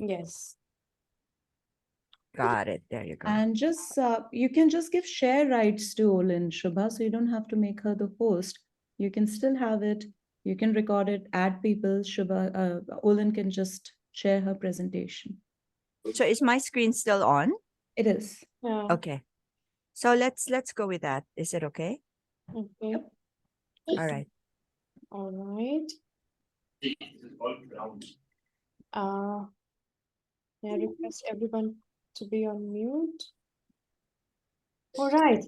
Yes. Got it. There you go. And just you can just give share rights to Olen, Shubha, so you don't have to make her the host. You can still have it. You can record it, add people. Shubha, Olen can just share her presentation. So is my screen still on? It is. Yeah. Okay. So let's go with that. Is it okay? Okay. All right. All right. I request everyone to be on mute. All right.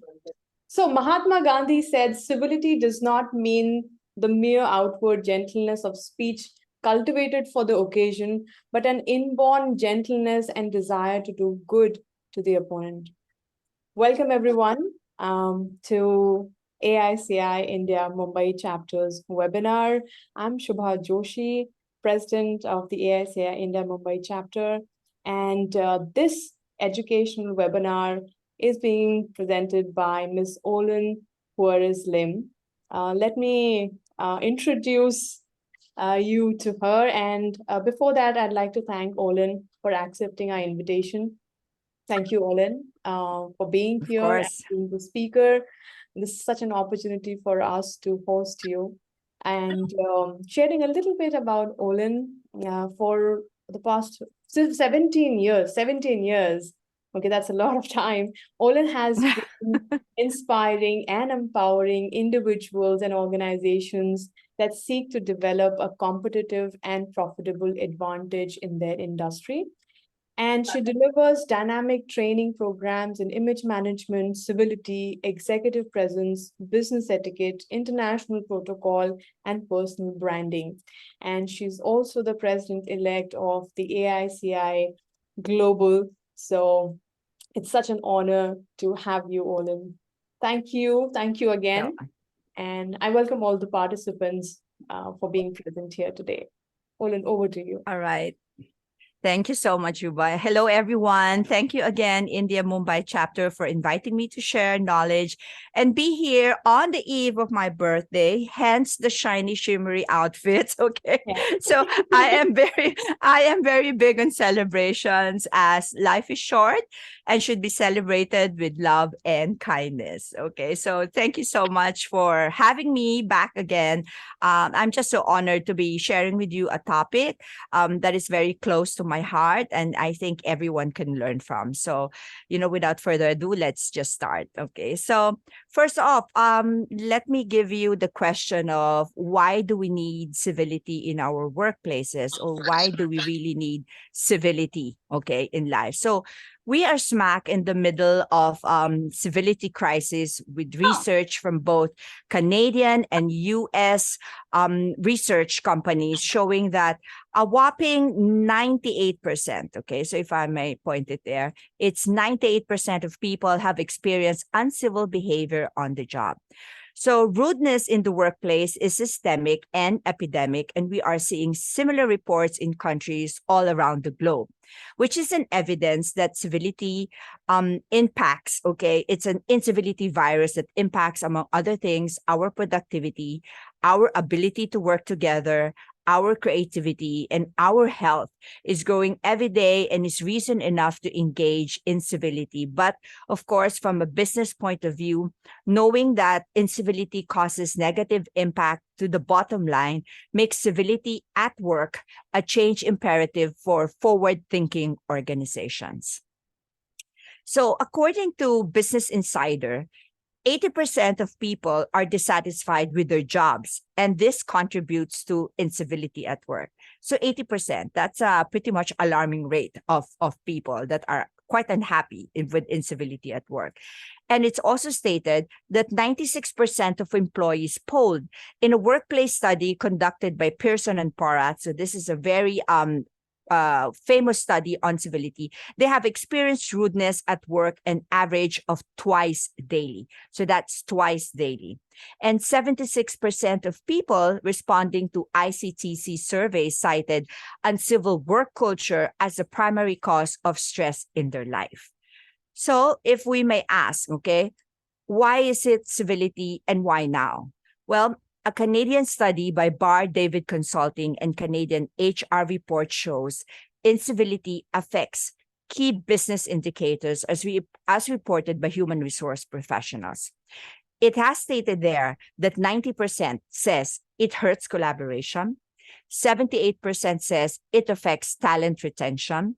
So Mahatma Gandhi said civility does not mean the mere outward gentleness of speech cultivated for the occasion, but an inborn gentleness and desire to do good to the opponent. Welcome everyone to AICI India Mumbai chapter's webinar. I'm Shubha Joshi, president of the AICI India Mumbai chapter, and this educational webinar is being presented by Ms. Olen Juarez Lim. Let me introduce you to her, and before that, I'd like to thank Olen for accepting our invitation. Thank you, Olen, for being Of here and course. being the speaker. This is such an opportunity for us to host you and sharing a little bit about Olen for the past 17 years. 17 years. Okay, that's a lot of time. Olen has been inspiring and empowering individuals and organizations that seek to develop a competitive and profitable advantage in their industry. And she delivers dynamic training programs in image management, civility, executive presence, business etiquette, international protocol, and personal branding. And she's also the president elect of the AICI Global. So it's such an honor to have you, Olen. Thank you. Thank you So, again. And I welcome all the participants for being present here today. Olen, over to you. all right. Thank you so much, Yuba. Hello, everyone. Thank you again, India Mumbai chapter, for inviting me to share knowledge and be here on the eve of my birthday, hence the shiny, shimmery outfits. Okay. Yeah. So I am very big on celebrations as life is short and should be celebrated with love and kindness. Okay. So thank you so much for having me back again. I'm just so honored to be sharing with you a topic that is very close to my heart and I think everyone can learn from. So, without further ado, let's just start. Okay. So, first off, let me give you the question of why do we need civility in our workplaces or why do we really need civility, okay, in life? So, we are smack in the middle of civility crisis with research from both Canadian and US research companies showing that a whopping 98%, okay, so if I may point it there, it's 98% of people have experienced uncivil behavior on the job. So rudeness in the workplace is systemic and epidemic, and we are seeing similar reports in countries all around the globe, which is an evidence that civility impacts, okay, it's an incivility virus that impacts, among other things, our productivity, our ability to work together, our creativity, and our health is growing every day and is reason enough to engage in civility. But of course, from a business point of view, knowing that incivility causes negative impact to the bottom line makes civility at work a change imperative for forward-thinking organizations. So according to Business Insider, 80% of people are dissatisfied with their jobs, and this contributes to incivility at work. So 80%, that's a pretty much alarming rate of people that are quite unhappy with incivility at work. And it's also stated that 96% of employees polled in a workplace study conducted by Pearson and Porath, so this is a very famous study on civility, they have experienced rudeness at work an average of twice daily. So that's twice daily. And 76% of people responding to ICTC surveys cited uncivil work culture as a primary cause of stress in their life. So if we may ask, okay, why is it civility and why now? Well, a Canadian study by Bar David Consulting and Canadian HR report shows incivility affects key business indicators as reported by human resource professionals. It has stated there that 90% says it hurts collaboration, 78% says it affects talent retention,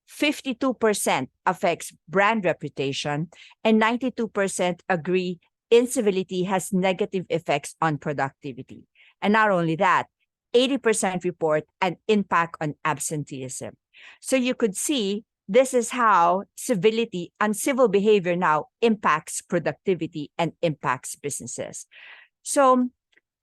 52% affects brand reputation, and 92% agree incivility has negative effects on productivity. And not only that, 80% report an impact on absenteeism. So you could see this is how civility, uncivil behavior now impacts productivity and impacts businesses. So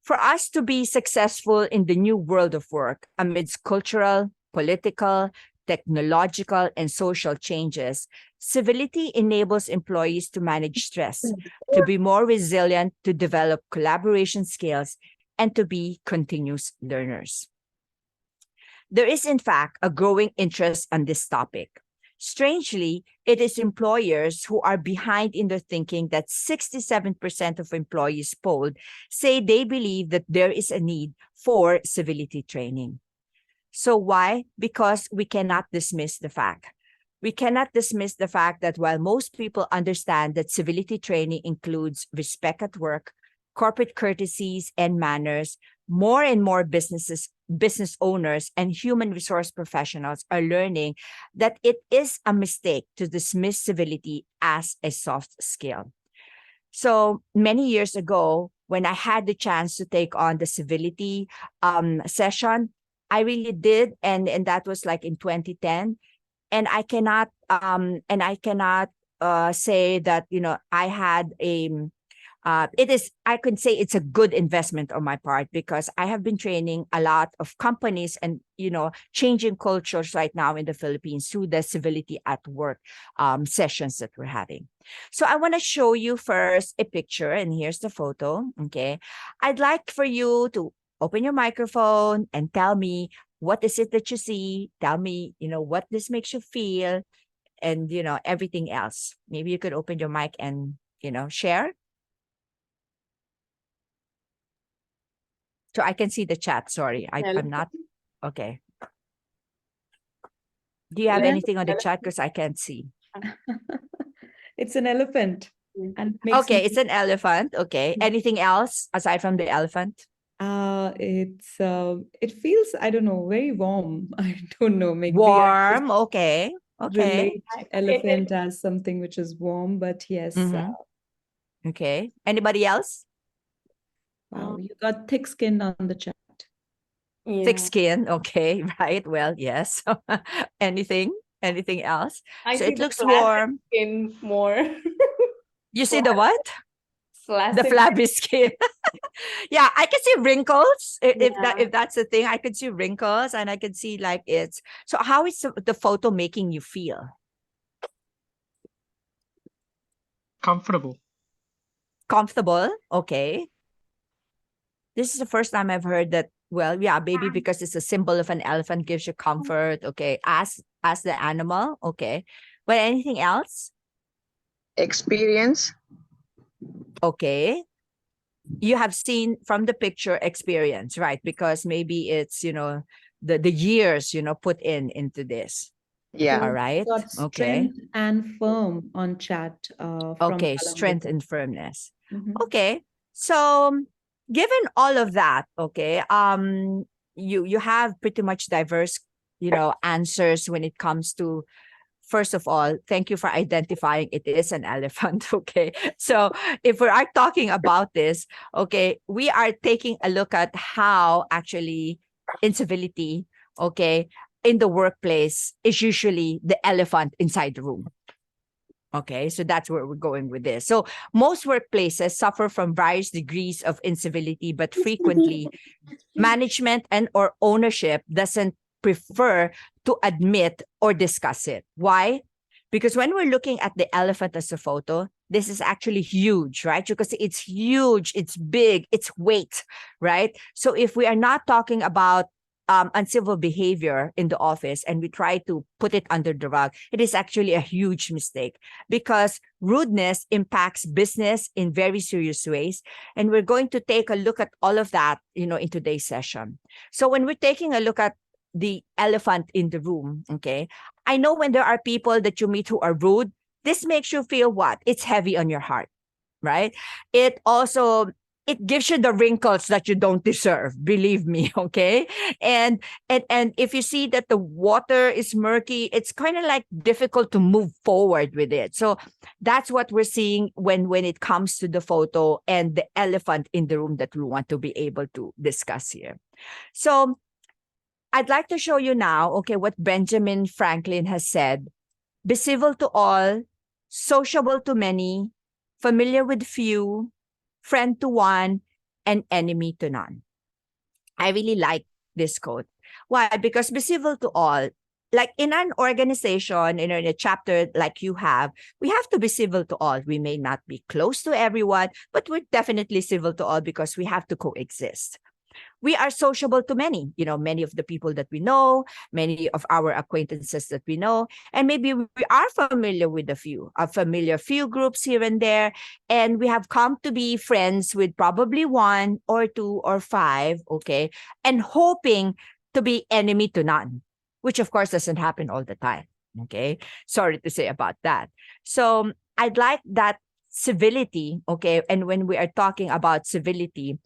for us to be successful in the new world of work amidst cultural, political, technological, and social changes, civility enables employees to manage stress, to be more resilient, to develop collaboration skills, and to be continuous learners. There is, in fact, a growing interest on this topic. Strangely, it is employers who are behind in their thinking that 67% of employees polled say they believe that there is a need for civility training. So why? Because we cannot dismiss the fact. We cannot dismiss the fact that while most people understand that civility training includes respect at work, corporate courtesies and manners, more and more business owners and human resource professionals are learning that it is a mistake to dismiss civility as a soft skill. So many years ago, when I had the chance to take on the civility session, I really did, and that was like in 2010. And I cannot say that I had a I could say it's a good investment on my part, because I have been training a lot of companies and, changing cultures right now in the Philippines through the civility at work sessions that we're having. So I want to show you first a picture, and here's the photo. Okay. I'd like for you to open your microphone and tell me, what is it that you see? Tell me, what this makes you feel, and, everything else. Maybe you could open your mic and, share. So I can see the chat. Sorry, I'm not. Okay. Do you have anything on the chat? Because I can't see. It's an elephant. And okay, it's an elephant. Okay. Anything else aside from the elephant? It feels, I don't know, very warm. I don't know. Maybe warm. Okay. Relate elephant as something which is warm, but yes. Okay. Anybody else? Wow, you got thick skin on the chat. Yeah. Thick skin. Okay. Right. Well, yes. Anything else? So it looks warm. Skin more. You see the what? Flaccid. The flabby skin. Yeah, I can see wrinkles. If that's the thing, I could see wrinkles, and I could see like it's. So how is the photo making you feel? Comfortable. Comfortable. Okay. This is the first time I've heard that. Well, yeah, maybe because it's a symbol of an elephant gives you comfort. Okay, as the animal. Okay, but anything else? Experience. Okay. You have seen from the picture experience, right? Because maybe it's, the years, put into this. Yeah. All right. Got strength and firm on chat. Okay. Strength and firmness. Mm-hmm. Okay. So given all of that, okay, you have pretty much diverse, answers when it comes to. First of all, thank you for identifying it is an elephant. Okay. So if we are talking about this, okay, we are taking a look at how actually incivility, okay, in the workplace is usually the elephant inside the room. Okay, so that's where we're going with this. So most workplaces suffer from various degrees of incivility, but frequently management and or ownership doesn't prefer to admit or discuss it. Why? Because when we're looking at the elephant as a photo, this is actually huge, right? Because it's huge, it's big, it's weight, right? So if we are not talking about uncivil behavior in the office and we try to put it under the rug, it is actually a huge mistake, because rudeness impacts business in very serious ways. And we're going to take a look at all of that, in today's session. So when we're taking a look at the elephant in the room. Okay. I know when there are people that you meet who are rude, this makes you feel what? It's heavy on your heart, right? It also, it gives you the wrinkles that you don't deserve, believe me. Okay. And if you see that the water is murky, it's kind of like difficult to move forward with it. So that's what we're seeing when it comes to the photo and the elephant in the room that we want to be able to discuss here. So I'd like to show you now, okay, what Benjamin Franklin has said. Be civil to all, sociable to many, familiar with few, friend to one, and enemy to none. I really like this quote. Why? Because be civil to all. Like in an organization, in a chapter like you have, we have to be civil to all. We may not be close to everyone, but we're definitely civil to all because we have to coexist. We are sociable to many, many of the people that we know, many of our acquaintances that we know, and maybe we are familiar with a familiar few groups here and there, and we have come to be friends with probably one or two or five, okay, and hoping to be enemy to none, which of course doesn't happen all the time, okay? Sorry to say about that. So I'd like that civility, okay, and when we are talking about civility,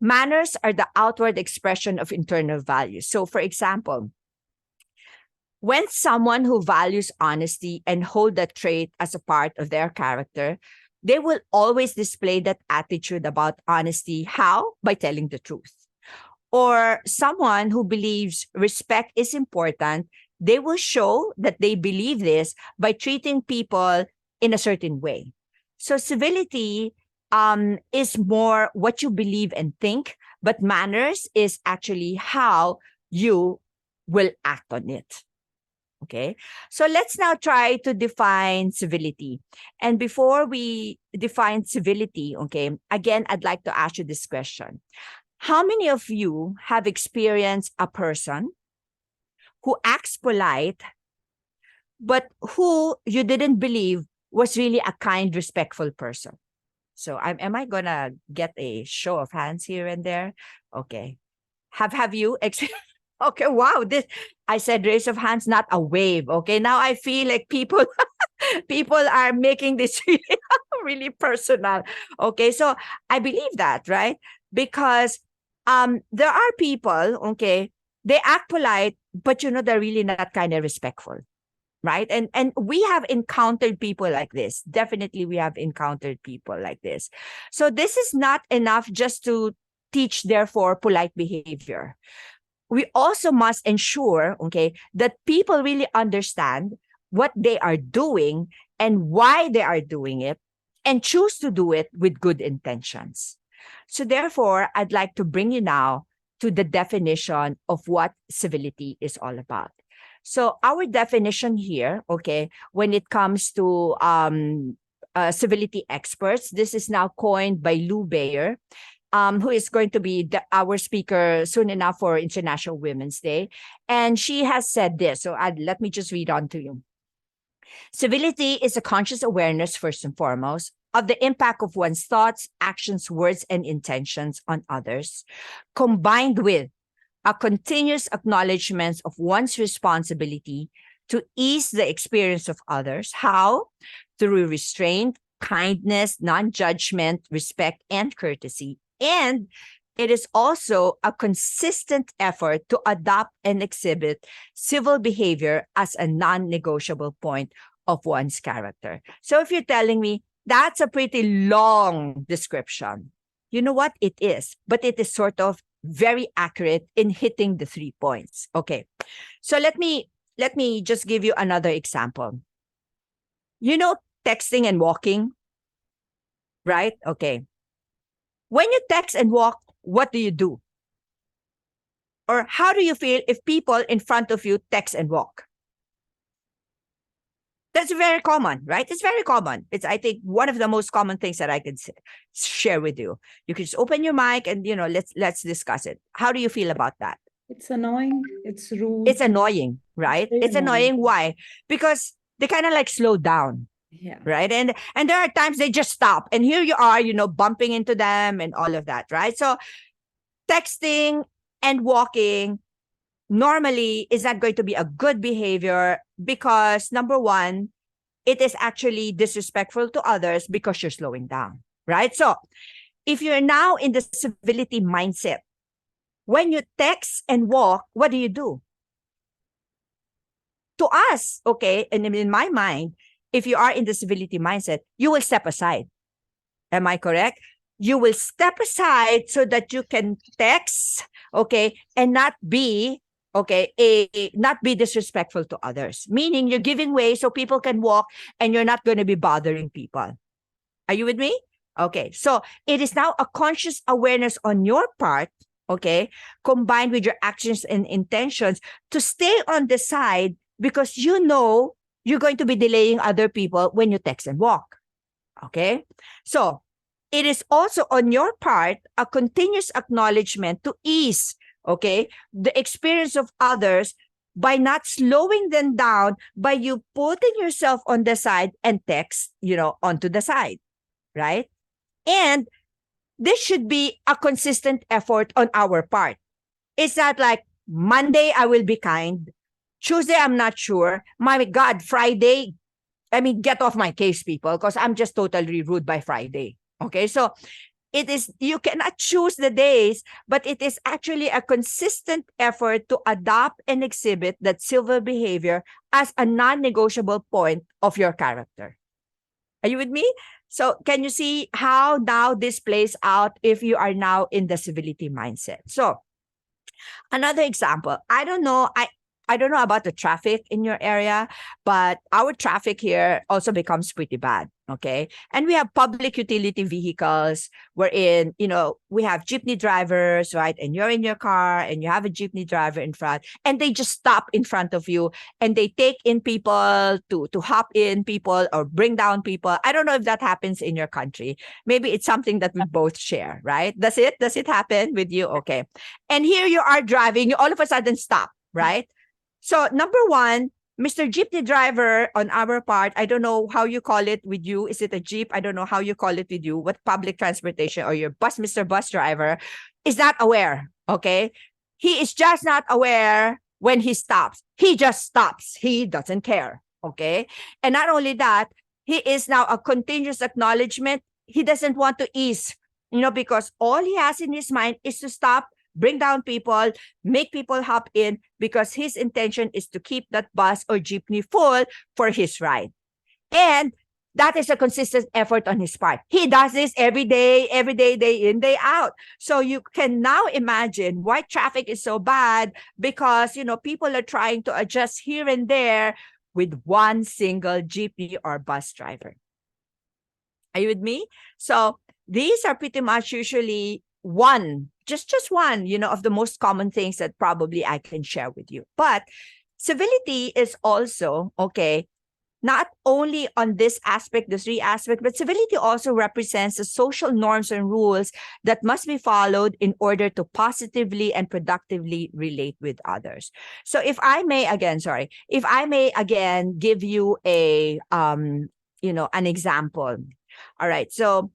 manners are the outward expression of internal values. So, for example, when someone who values honesty and hold that trait as a part of their character, they will always display that attitude about honesty. How? By telling the truth. Or someone who believes respect is important, they will show that they believe this by treating people in a certain way. So civility is more what you believe and think, but manners is actually how you will act on it. Okay, so let's now try to define civility. And before we define civility, okay, again, I'd like to ask you this question. How many of you have experienced a person who acts polite, but who you didn't believe was really a kind, respectful person? So am I gonna get a show of hands here and there? Okay. Have you Okay, wow. This, I said raise of hands, not a wave. Okay. Now I feel like people people are making this really, really personal. Okay. So I believe that, right? Because there are people, okay, they act polite, but they're really not kind of respectful. Right. And we have encountered people like this. Definitely we have encountered people like this. So this is not enough just to teach, therefore, polite behavior. We also must ensure, okay, that people really understand what they are doing and why they are doing it and choose to do it with good intentions. So therefore, I'd like to bring you now to the definition of what civility is all about. So our definition here, okay, when it comes to civility experts, this is now coined by Lou Bayer, who is going to be our speaker soon enough for International Women's Day. And she has said this, so let me just read on to you. Civility is a conscious awareness, first and foremost, of the impact of one's thoughts, actions, words, and intentions on others, combined with a continuous acknowledgement of one's responsibility to ease the experience of others. How? Through restraint, kindness, non-judgment, respect, and courtesy. And it is also a consistent effort to adopt and exhibit civil behavior as a non-negotiable point of one's character. So if you're telling me that's a pretty long description, you know what? It is, but it is sort of very accurate in hitting the 3 points. Okay. So let me just give you another example. Texting and walking, right? Okay. When you text and walk, what do you do? Or how do you feel if people in front of you text and walk? That's very common, right? It's very common. It's, I think, one of the most common things that I can share with you. You can just open your mic and, let's discuss it. How do you feel about that? It's annoying. It's rude. It's annoying, right? It's annoying. Why? Because they kind of like slow down. Yeah. Right. And there are times they just stop. And here you are, bumping into them and all of that. Right. So texting and walking normally is not going to be a good behavior because number one, it is actually disrespectful to others because you're slowing down, right? So if you're now in the civility mindset, when you text and walk, what do? To us, okay, and in my mind, if you are in the civility mindset, you will step aside. Am I correct? You will step aside so that you can text, okay, and not be, okay, not be disrespectful to others. Meaning you're giving way so people can walk and you're not going to be bothering people. Are you with me? Okay, so it is now a conscious awareness on your part, okay, combined with your actions and intentions to stay on the side because you know you're going to be delaying other people when you text and walk. Okay, so it is also on your part a continuous acknowledgement to ease, okay, the experience of others by not slowing them down by you putting yourself on the side and text, onto the side, right? And this should be a consistent effort on our part. It's not like Monday, I will be kind. Tuesday, I'm not sure. My God, Friday, get off my case, people, because I'm just totally rude by Friday. Okay, so it is, you cannot choose the days, but it is actually a consistent effort to adopt and exhibit that civil behavior as a non-negotiable point of your character. Are you with me? So can you see how now this plays out if you are now in the civility mindset? So another example, I don't know about the traffic in your area, but our traffic here also becomes pretty bad. Okay. And we have public utility vehicles wherein, we have jeepney drivers, right? And you're in your car and you have a jeepney driver in front and they just stop in front of you and they take in people to hop in people or bring down people. I don't know if that happens in your country. Maybe it's something that we both share, right? Does it happen with you? Okay. And here you are driving, you all of a sudden stop, right? So number one, Mr. Jeepney driver on our part, I don't know how you call it with you. Is it a Jeep? I don't know how you call it with you. What public transportation or your bus, Mr. Bus driver is not aware. Okay. He is just not aware when he stops. He just stops. He doesn't care. Okay. And not only that, he is now a continuous acknowledgement. He doesn't want to ease, because all he has in his mind is to stop, bring down people, make people hop in because his intention is to keep that bus or jeepney full for his ride. And that is a consistent effort on his part. He does this every day, day in, day out. So you can now imagine why traffic is so bad because, people are trying to adjust here and there with one single jeepney or bus driver. Are you with me? So these are pretty much usually just one, of the most common things that probably I can share with you. But civility is also, okay, not only on this aspect, the three aspects, but civility also represents the social norms and rules that must be followed in order to positively and productively relate with others. So if I may again give you an example. All right. So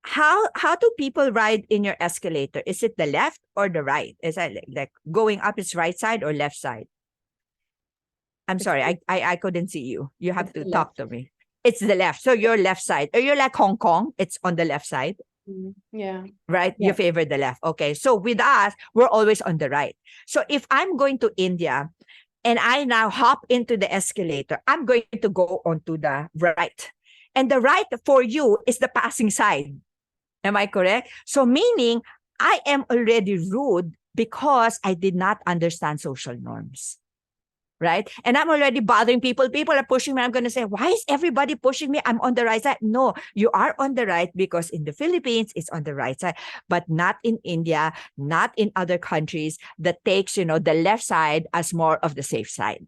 how do people ride in your escalator? Is it the left or the right? Is that like going up is right side or left side? I'm sorry, I couldn't see you. You have to talk to me. It's the left. So you're left side. Or you're like Hong Kong, it's on the left side. Yeah. Right? Yeah. You favor the left. Okay. So with us, we're always on the right. So if I'm going to India and I now hop into the escalator, I'm going to go onto the right. And the right for you is the passing side. Am I correct? So meaning I am already rude because I did not understand social norms. Right? And I'm already bothering people. People are pushing me. I'm going to say, why is everybody pushing me? I'm on the right side. No, you are on the right because in the Philippines, it's on the right side, but not in India, not in other countries that takes, the left side as more of the safe side.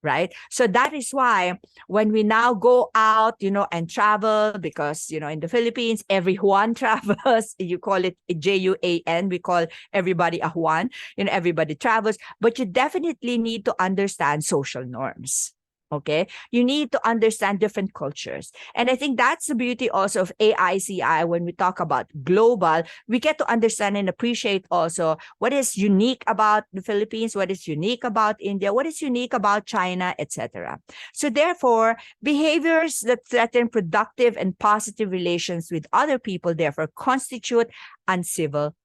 Right? So that is why when we now go out, and travel, because, in the Philippines, every Juan travels, you call it Juan, we call everybody a Juan, everybody travels, but you definitely need to understand social norms. Okay, you need to understand different cultures. And I think that's the beauty also of AICI. When we talk about global, we get to understand and appreciate also what is unique about the Philippines, what is unique about India, what is unique about China, etc. So therefore, behaviors that threaten productive and positive relations with other people therefore constitute uncivil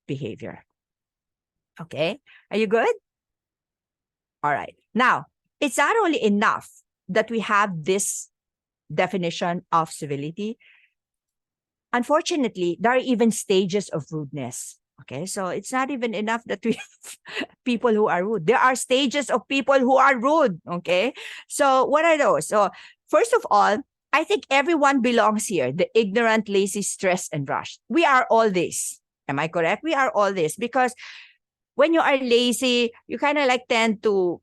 behavior. Okay, are you good? All right. Now, it's not only enough that we have this definition of civility. Unfortunately, there are even stages of rudeness. Okay, so it's not even enough that we have people who are rude. There are stages of people who are rude. Okay, so what are those? So, first of all, I think everyone belongs here: the ignorant, lazy, stressed, and rushed. We are all this. Am I correct? We are all this because when you are lazy, you kind of like tend to,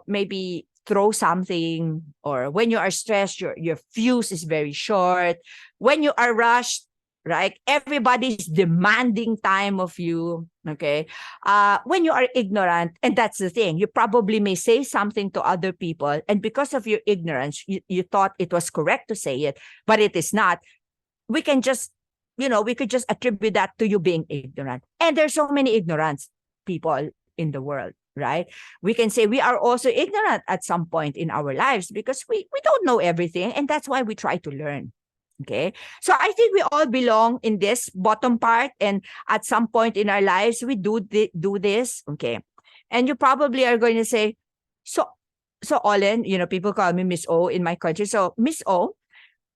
maybe throw something, or when you are stressed, your fuse is very short. When you are rushed, right? Everybody's demanding time of you. Okay. When you are ignorant, and that's the thing, you probably may say something to other people, and because of your ignorance, you thought it was correct to say it, but it is not. We can just, we could just attribute that to you being ignorant. And there's so many ignorance people in the world, right? We can say we are also ignorant at some point in our lives because we don't know everything, and that's why we try to learn. Okay, so I think we all belong in this bottom part, and at some point in our lives we do this. Okay, and you probably are going to say, so Olen, people call me Miss O in my country. So Miss O,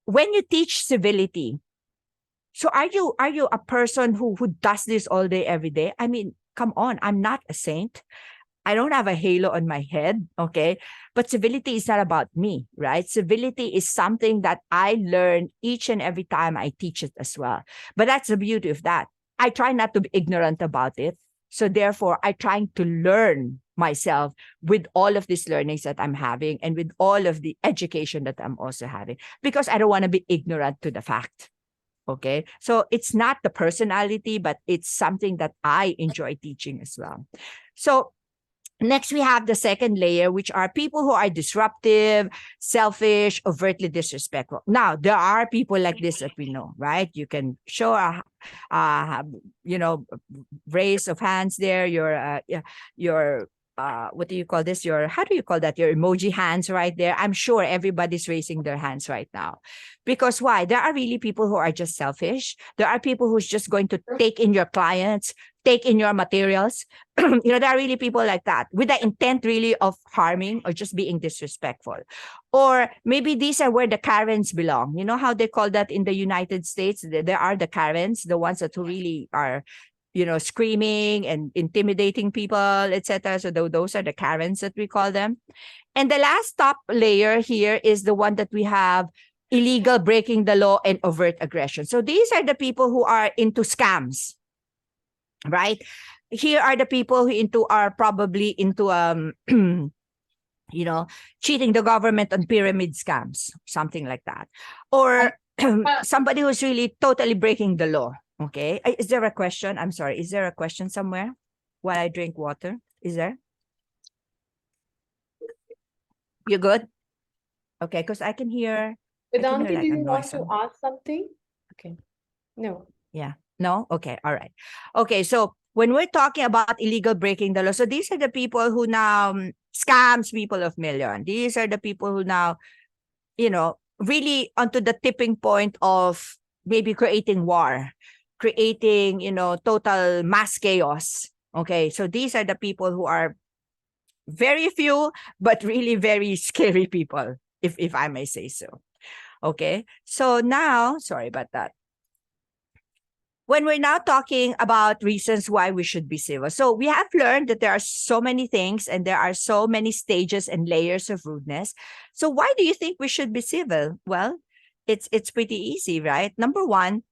when you teach civility, so are you a person who does this all day every day? I mean, come on, I'm not a saint. I don't have a halo on my head, okay? But civility is not about me, right? Civility is something that I learn each and every time I teach it as well. But that's the beauty of that. I try not to be ignorant about it. So therefore, I trying to learn myself with all of these learnings that I'm having and with all of the education that I'm also having, because I don't want to be ignorant to the fact. Okay, so it's not the personality, but it's something that I enjoy teaching as well. So next, we have the second layer, which are people who are disruptive, selfish, overtly disrespectful. Now, there are people like this that we know, right? You can show raise of hands there. Your what do you call this? How do you call that? Your emoji hands right there. I'm sure everybody's raising their hands right now. Because why? There are really people who are just selfish. There are people who's just going to take in your clients, take in your materials. There are really people like that with the intent really of harming or just being disrespectful. Or maybe these are where the Karens belong. You know how they call that in the United States? There are the Karens, the ones that really are, screaming and intimidating people, etc. So those are the Karens that we call them. And the last top layer here is the one that we have: illegal, breaking the law, and overt aggression. So these are the people who are into scams, right? Here are the people who are probably into cheating the government on pyramid scams, something like that. Or somebody who's really totally breaking the law. Okay. Is there a question? I'm sorry. Is there a question somewhere while I drink water? Is there? You good? Okay, because I can hear. Vedanti, like do a you want noise to on- ask something? Okay. No. Yeah. No? Okay. All right. Okay. So when we're talking about illegal breaking the law, so these are the people who now scams people of million. These are the people who now, really onto the tipping point of maybe creating war, creating, total mass chaos. Okay. So these are the people who are very few, but really very scary people, if I may say so. Okay. So now, sorry about that. When we're now talking about reasons why we should be civil. So we have learned that there are so many things and there are so many stages and layers of rudeness. So why do you think we should be civil? Well, it's pretty easy, right? Number one,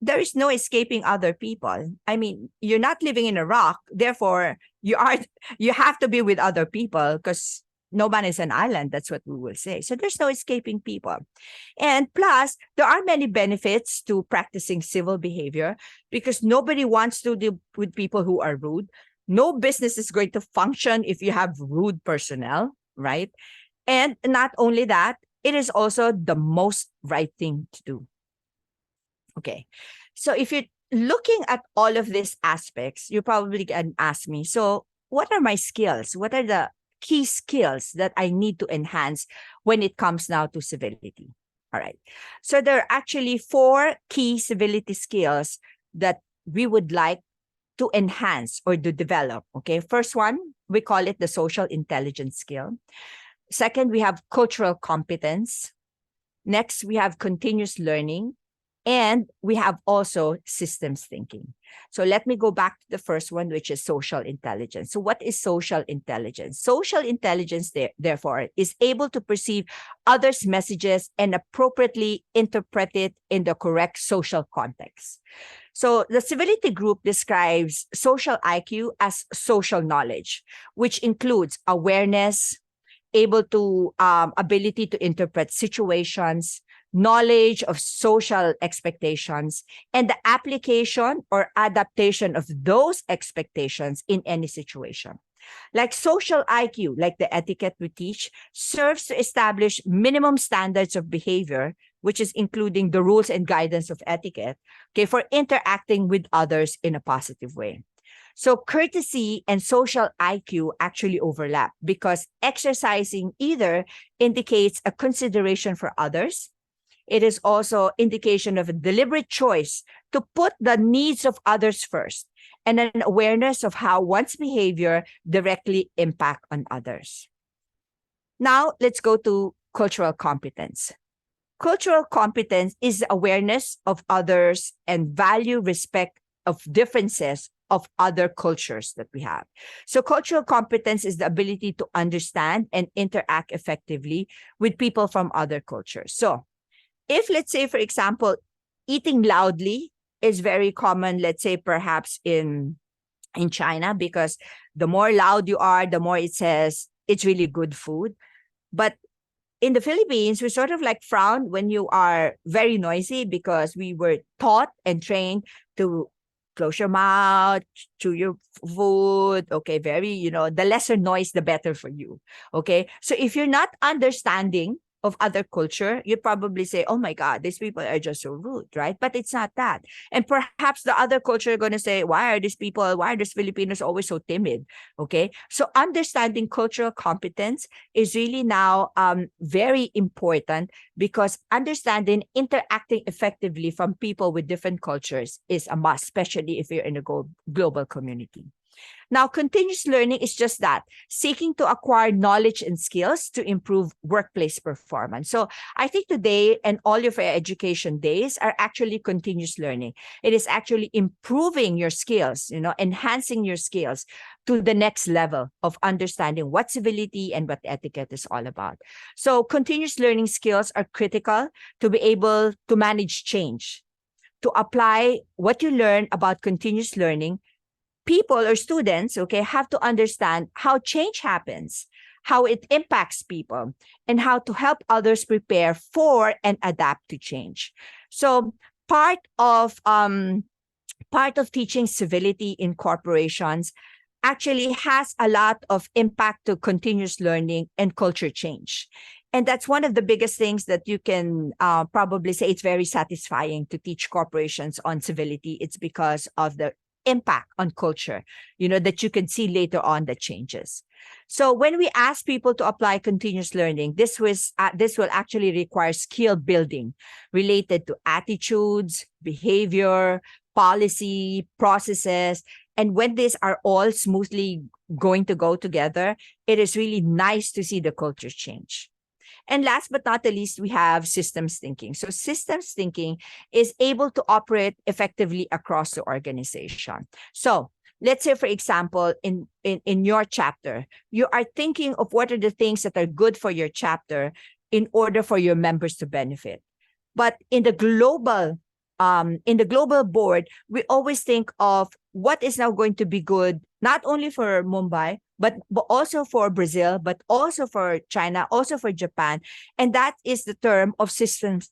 there is no escaping other people. I mean, you're not living in a rock, therefore you have to be with other people because no man is an island. That's what we will say. So there's no escaping people. And plus, there are many benefits to practicing civil behavior because nobody wants to deal with people who are rude. No business is going to function if you have rude personnel, right? And not only that, it is also the most right thing to do. Okay. So if you're looking at all of these aspects, you probably can ask me, so what are my skills? What are the key skills that I need to enhance when it comes now to civility? All right. So there are actually 4 key civility skills that we would like to enhance or to develop. Okay. First one, we call it the social intelligence skill. Second, we have cultural competence. Next, we have continuous learning. And we have also systems thinking. So let me go back to the first one, which is social intelligence. So what is social intelligence? Social intelligence, therefore, is able to perceive others' messages and appropriately interpret it in the correct social context. So the Civility group describes social IQ as social knowledge, which includes awareness, ability to interpret situations, knowledge of social expectations, and the application or adaptation of those expectations in any situation. Like social IQ, like the etiquette we teach, serves to establish minimum standards of behavior, which is including the rules and guidance of etiquette, okay, for interacting with others in a positive way. So courtesy and social IQ actually overlap because exercising either indicates a consideration for others. It is also indication of a deliberate choice to put the needs of others first and an awareness of how one's behavior directly impact on others. Now, let's go to cultural competence. Cultural competence is awareness of others and value respect of differences of other cultures that we have. So cultural competence is the ability to understand and interact effectively with people from other cultures. So if, let's say, for example, eating loudly is very common, let's say perhaps in China, because the more loud you are, the more it says it's really good food. But in the Philippines, we sort of like frown when you are very noisy because we were taught and trained to close your mouth, chew your food. Okay, the lesser noise, the better for you. Okay, so if you're not understanding of other culture, you probably say, oh my God, these people are just so rude, right? But it's not that. And perhaps the other culture are going to say, why are these Filipinos always so timid? Okay. So understanding cultural competence is really now very important because understanding interacting effectively from people with different cultures is a must, especially if you're in a global community. Now, continuous learning is just that, seeking to acquire knowledge and skills to improve workplace performance. So I think today and all of our education days are actually continuous learning. It is actually improving your skills, enhancing your skills to the next level of understanding what civility and what etiquette is all about. So continuous learning skills are critical to be able to manage change, to apply what you learn about continuous learning. People or students, okay, have to understand how change happens, how it impacts people, and how to help others prepare for and adapt to change. So part of teaching civility in corporations actually has a lot of impact to continuous learning and culture change. And that's one of the biggest things that you can probably say it's very satisfying to teach corporations on civility. It's because of the impact on culture, that you can see later on the changes. So when we ask people to apply continuous learning, this will actually require skill building related to attitudes, behavior, policy, processes. And when these are all smoothly going to go together, it is really nice to see the culture change. And last but not the least, we have systems thinking. So systems thinking is able to operate effectively across the organization. So let's say, for example, in your chapter, you are thinking of what are the things that are good for your chapter in order for your members to benefit. But in the global board, we always think of what is now going to be good, not only for Mumbai, but also for Brazil, but also for China, also for Japan. And that is the term of systems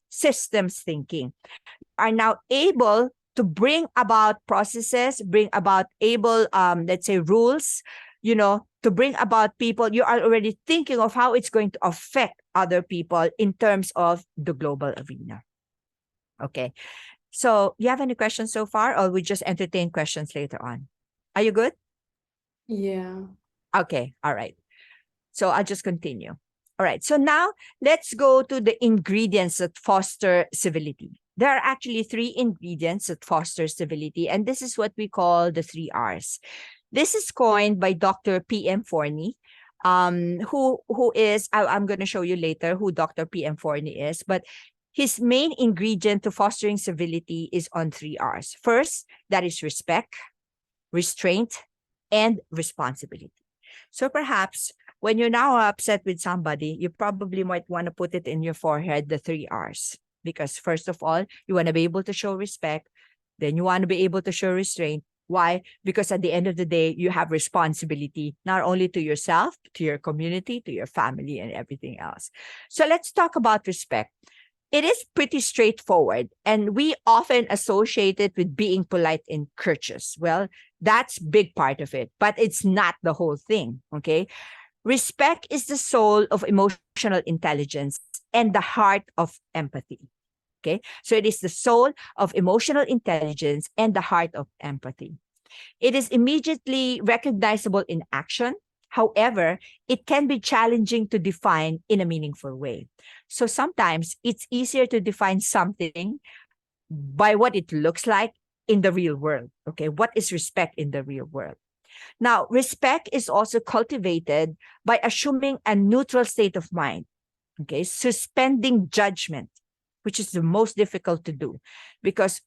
thinking. Are now able to bring about processes, bring about let's say rules, to bring about people, you are already thinking of how it's going to affect other people in terms of the global arena. Okay. So you have any questions so far, or we just entertain questions later on? Are you good? Yeah. Okay. All right. So I'll just continue. All right. So now let's go to the ingredients that foster civility. There are actually 3 ingredients that foster civility, and this is what we call the 3 R's. This is coined by Dr. P.M. Forney, who is, I'm going to show you later who Dr. P.M. Forney is, but his main ingredient to fostering civility is on 3 R's. First, that is respect, restraint, and responsibility. So perhaps when you're now upset with somebody, you probably might want to put it in your forehead, the 3 R's. Because first of all, you want to be able to show respect. Then you want to be able to show restraint. Why? Because at the end of the day, you have responsibility, not only to yourself, to your community, to your family, and everything else. So let's talk about respect. It is pretty straightforward, and we often associate it with being polite and courteous. Well, that's big part of it, but it's not the whole thing, okay? Respect is the soul of emotional intelligence and the heart of empathy. Okay, so it is the soul of emotional intelligence and the heart of empathy. It is immediately recognizable in action. However, it can be challenging to define in a meaningful way. So sometimes it's easier to define something by what it looks like in the real world. Okay, what is respect in the real world? Now, respect is also cultivated by assuming a neutral state of mind, okay, suspending judgment, which is the most difficult to do because,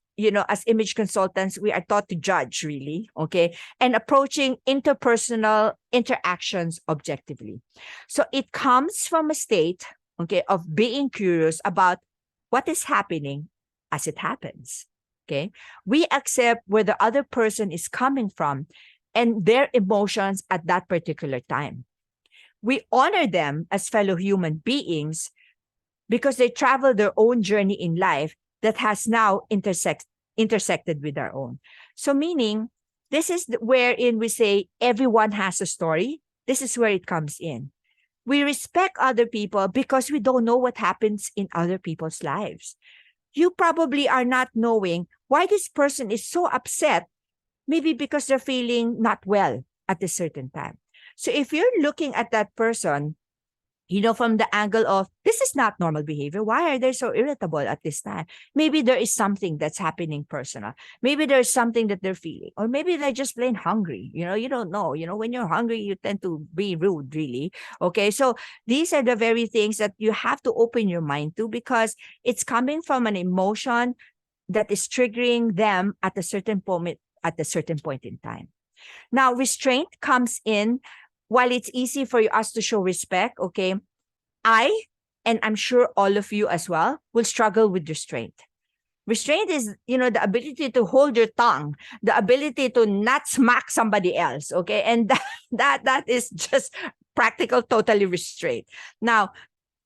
as image consultants, we are taught to judge really, okay, and approaching interpersonal interactions objectively. So it comes from a state, okay, of being curious about what is happening as it happens, okay? We accept where the other person is coming from and their emotions at that particular time. We honor them as fellow human beings because they travel their own journey in life that has now intersected with our own. So meaning, this is wherein we say everyone has a story. This is where it comes in. We respect other people because we don't know what happens in other people's lives. You probably are not knowing why this person is so upset, maybe because they're feeling not well at a certain time. So if you're looking at that person, from the angle of, this is not normal behavior. Why are they so irritable at this time? Maybe there is something that's happening personal. Maybe there's something that they're feeling. Or maybe they're just plain hungry. You don't know. When you're hungry, you tend to be rude, really. Okay, so these are the very things that you have to open your mind to because it's coming from an emotion that is triggering them at a certain point in time. Now, restraint comes in. While it's easy for us to show respect, okay, and I'm sure all of you as well, will struggle with restraint. Restraint is, the ability to hold your tongue, the ability to not smack somebody else, okay? And that is just practical, totally restraint. Now,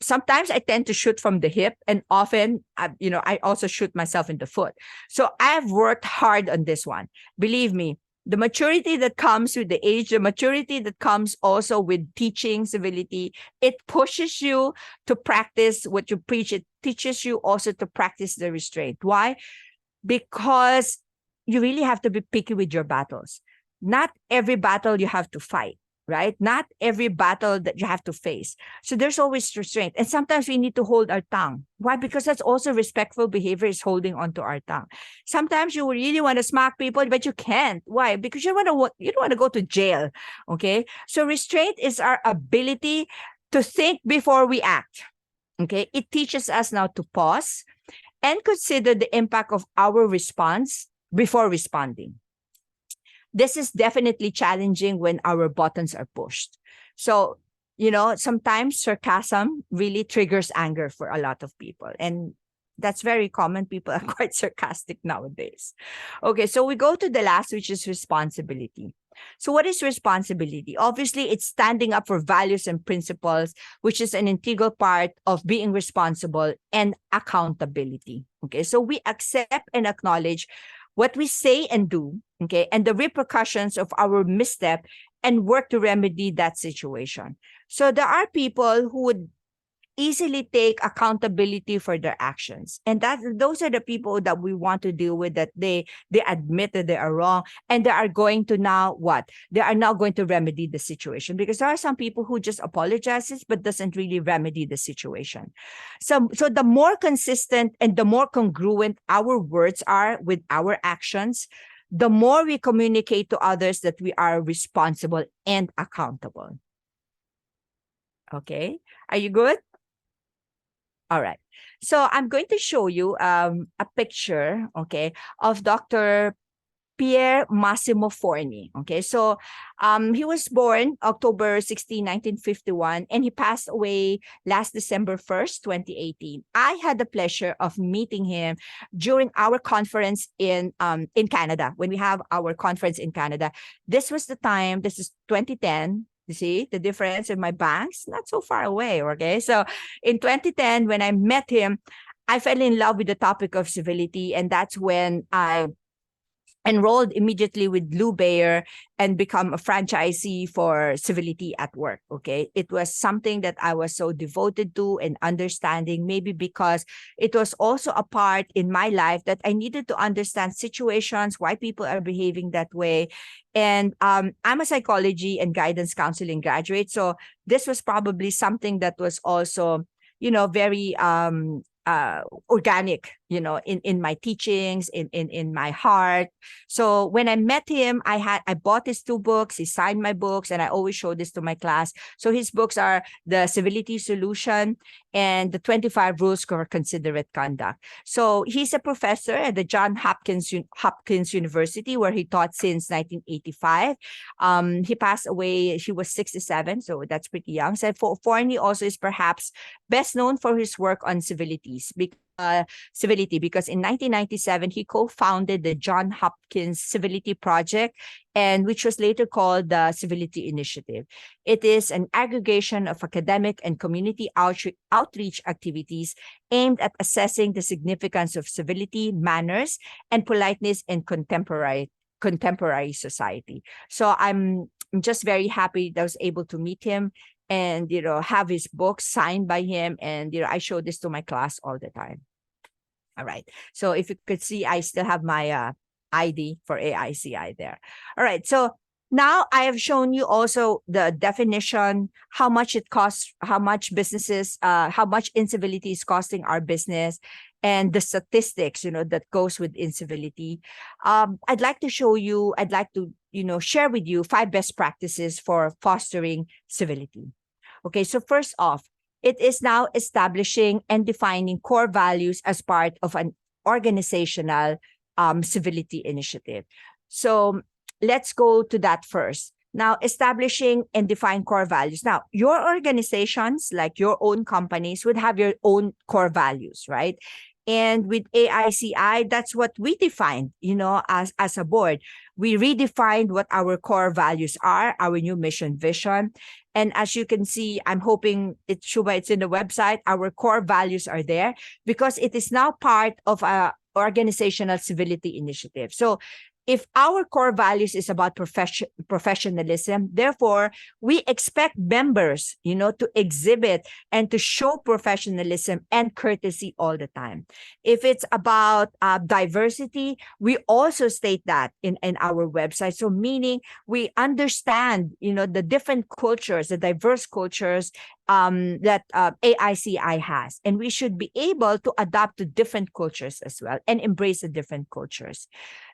sometimes I tend to shoot from the hip, and often, I also shoot myself in the foot. So I've worked hard on this one. Believe me, the maturity that comes with the age, the maturity that comes also with teaching civility, it pushes you to practice what you preach. It teaches you also to practice the restraint. Why? Because you really have to be picky with your battles. Not every battle you have to fight, right? Not every battle that you have to face. So there's always restraint. And sometimes we need to hold our tongue. Why? Because that's also respectful behavior, is holding onto our tongue. Sometimes you really want to smack people, but you can't. Why? Because you don't want to go to jail. Okay. So restraint is our ability to think before we act. Okay. It teaches us now to pause and consider the impact of our response before responding. This is definitely challenging when our buttons are pushed. So, sometimes sarcasm really triggers anger for a lot of people. And that's very common. People are quite sarcastic nowadays. Okay, so we go to the last, which is responsibility. So what is responsibility? Obviously, it's standing up for values and principles, which is an integral part of being responsible, and accountability. Okay, so we accept and acknowledge what we say and do, okay, and the repercussions of our misstep, and work to remedy that situation. So there are people who would easily take accountability for their actions, and those are the people that we want to deal with, that they admit that they are wrong, and they are going to now they are now going to remedy the situation, because there are some people who just apologizes but doesn't really remedy the situation. So the more consistent and the more congruent our words are with our actions, the more we communicate to others that we are responsible and accountable. Okay, are you good? All right. So I'm going to show you a picture, okay, of Dr. Pier Massimo Forni. Okay, so he was born October 16, 1951, and he passed away last December 1st, 2018. I had the pleasure of meeting him during our conference in Canada, when we have our conference in Canada. This was the time, this is 2010. You see the difference in my banks? Not so far away, okay? So in 2010, when I met him, I fell in love with the topic of civility, and that's when I enrolled immediately with Lou Bayer and become a franchisee for Civility at work. Okay, it was something that I was so devoted to and understanding, maybe because it was also a part in my life that I needed to understand situations, why people are behaving that way. And I'm a psychology and guidance counseling graduate, so this was probably something that was also, very organic, in my teachings, in my heart. So when I met him, I bought his 2 books. He signed my books, and I always show this to my class. So his books are The Civility Solution and The 25 Rules for Considerate Conduct. So he's a professor at the Johns Hopkins University, where he taught since 1985. He passed away, he was 67, so that's pretty young. So Forni also is perhaps best known for his work on civilities, because in 1997 he co-founded the Johns Hopkins Civility Project, and which was later called the Civility Initiative. It is an aggregation of academic and community outreach activities aimed at assessing the significance of civility, manners, and politeness in contemporary society. So I'm just very happy that I was able to meet him and have his books signed by him, and I show this to my class all the time. All right. So if you could see, I still have my ID for AICI there. All right. So now I have shown you also the definition, how much it costs, how much incivility is costing our business, and the statistics, that goes with incivility. I'd like to share with you 5 best practices for fostering civility. Okay. So first off, it is now establishing and defining core values as part of an organizational civility initiative. So let's go to that first. Now, establishing and define core values. Now, your organizations, like your own companies, would have your own core values, right? And with AICI, that's what we defined, as a board. We redefined what our core values are, our new mission vision. And as you can see, I'm hoping it's in the website. Our core values are there because it is now part of a organizational civility initiative. So if our core values is about professionalism, therefore we expect members, to exhibit and to show professionalism and courtesy all the time. If it's about diversity, we also state that in our website. So meaning we understand, the different cultures, the diverse cultures that AICI has, and we should be able to adapt to different cultures as well and embrace the different cultures.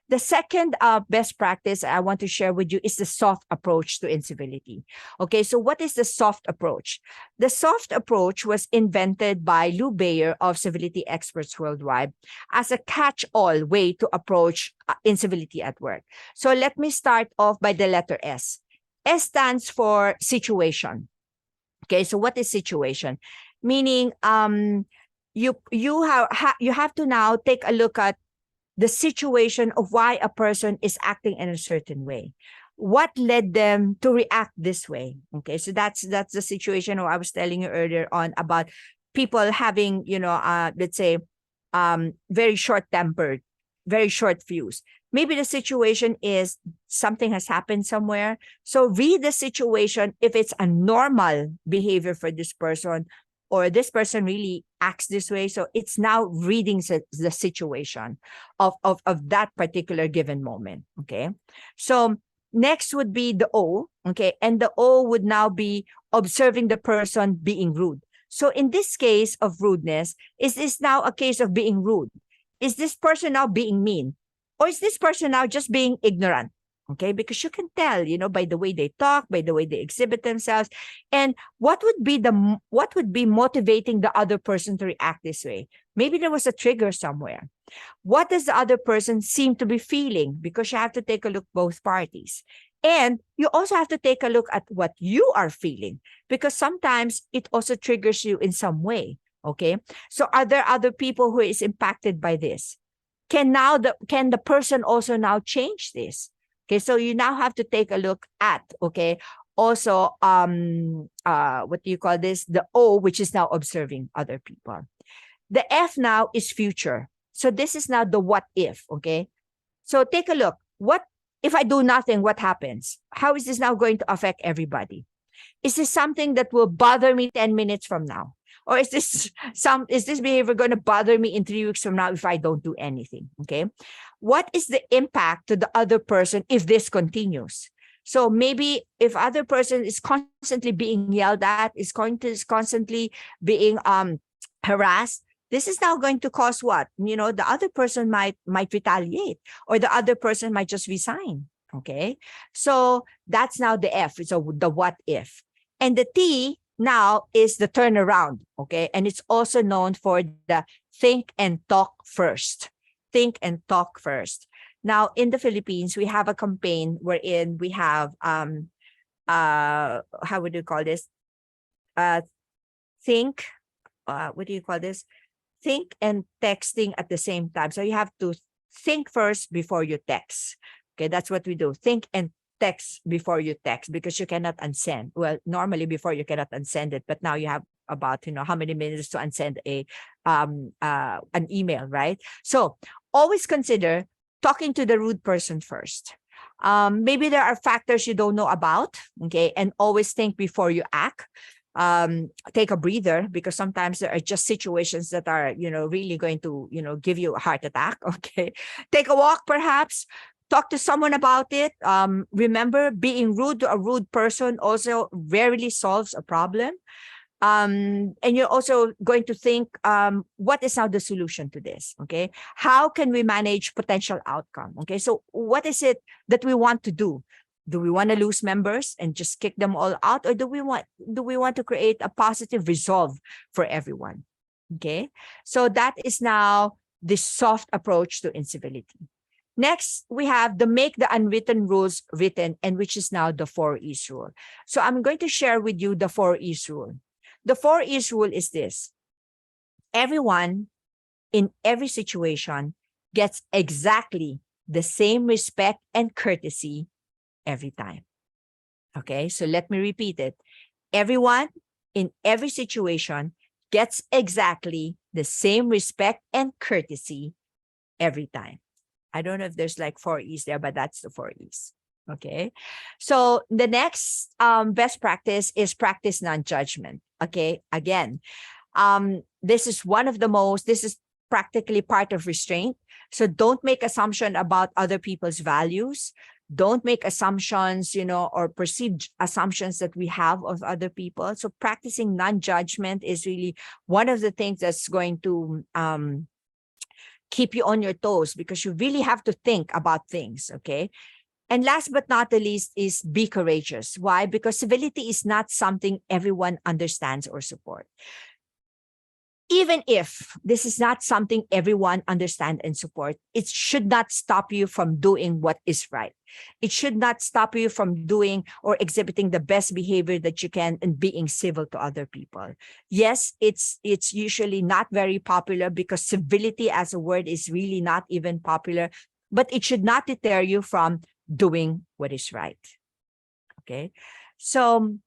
The second best practice I want to share with you is the soft approach to incivility. Okay, so what is the soft approach? The soft approach was invented by Lou Bayer of Civility Experts Worldwide as a catch-all way to approach incivility at work. So let me start off by the letter S. S stands for situation. Okay, so what is situation? Meaning you have to now take a look at the situation of why a person is acting in a certain way. What led them to react this way? Okay, so that's the situation I was telling you earlier on about people having, let's say, very short-tempered, very short fuse. Maybe the situation is something has happened somewhere. So read the situation if it's a normal behavior for this person, or this person really acts this way. So it's now reading the situation of that particular given moment. Okay. So next would be the O. Okay. And the O would now be observing the person being rude. So in this case of rudeness, is this now a case of being rude? Is this person now being mean? Or is this person now just being ignorant? Okay, because you can tell, by the way they talk, by the way they exhibit themselves, and what would be motivating the other person to react this way? Maybe there was a trigger somewhere. What does the other person seem to be feeling? Because you have to take a look both parties. And you also have to take a look at what you are feeling, because sometimes it also triggers you in some way. Okay, so are there other people who is impacted by this? Can the person also now change this? Okay, so you now have to take a look at, okay, also, what do you call this? The O, which is now observing other people. The F now is future. So this is now the what if, okay? So take a look. What if I do nothing? What happens? How is this now going to affect everybody? Is this something that will bother me 10 minutes from now? Or is this behavior going to bother me in 3 weeks from now if I don't do anything? Okay. What is the impact to the other person if this continues? So maybe if other person is constantly being yelled at, is constantly being harassed, this is now going to cause what? The other person might retaliate, or the other person might just resign. Okay. So that's now the F. So the what if. And the T now is the turnaround. Okay. And it's also known for the think and talk first. Think and talk first. Now, in the Philippines, we have a campaign wherein we have, how would you call this? Think and texting at the same time. So you have to think first before you text. Okay, that's what we do. Think and text before you text, because you cannot unsend. Well, normally before you cannot unsend it, but now you have about, how many minutes to unsend an email, right? So always consider talking to the rude person first. Maybe there are factors you don't know about, okay? And always think before you act. Take a breather, because sometimes there are just situations that are, really going to, give you a heart attack. Okay. Take a walk, perhaps. Talk to someone about it. Remember, being rude to a rude person also rarely solves a problem. And you're also going to think, what is now the solution to this? Okay. How can we manage potential outcome? Okay. So what is it that we want to do? Do we want to lose members and just kick them all out? Or do we want to create a positive resolve for everyone? Okay. So that is now the soft approach to incivility. Next, we have the make the unwritten rules written, and which is now the 4 E's rule. So I'm going to share with you the 4 E's rule. The 4 E's rule is this: everyone in every situation gets exactly the same respect and courtesy every time. Okay, so let me repeat it. Everyone in every situation gets exactly the same respect and courtesy every time. I don't know if there's like 4 E's there, but that's the 4 E's. Okay. So the next best practice is practice non-judgment. Okay. Again, this is practically part of restraint. So don't make assumption about other people's values. Don't make assumptions, or perceived assumptions that we have of other people. So practicing non-judgment is really one of the things that's going to keep you on your toes, because you really have to think about things, okay? And last but not the least is be courageous. Why? Because civility is not something everyone understands or support. Even if this is not something everyone understands and support, it should not stop you from doing what is right. It should not stop you from doing or exhibiting the best behavior that you can and being civil to other people. Yes, it's usually not very popular, because civility as a word is really not even popular, but it should not deter you from doing what is right. Okay, so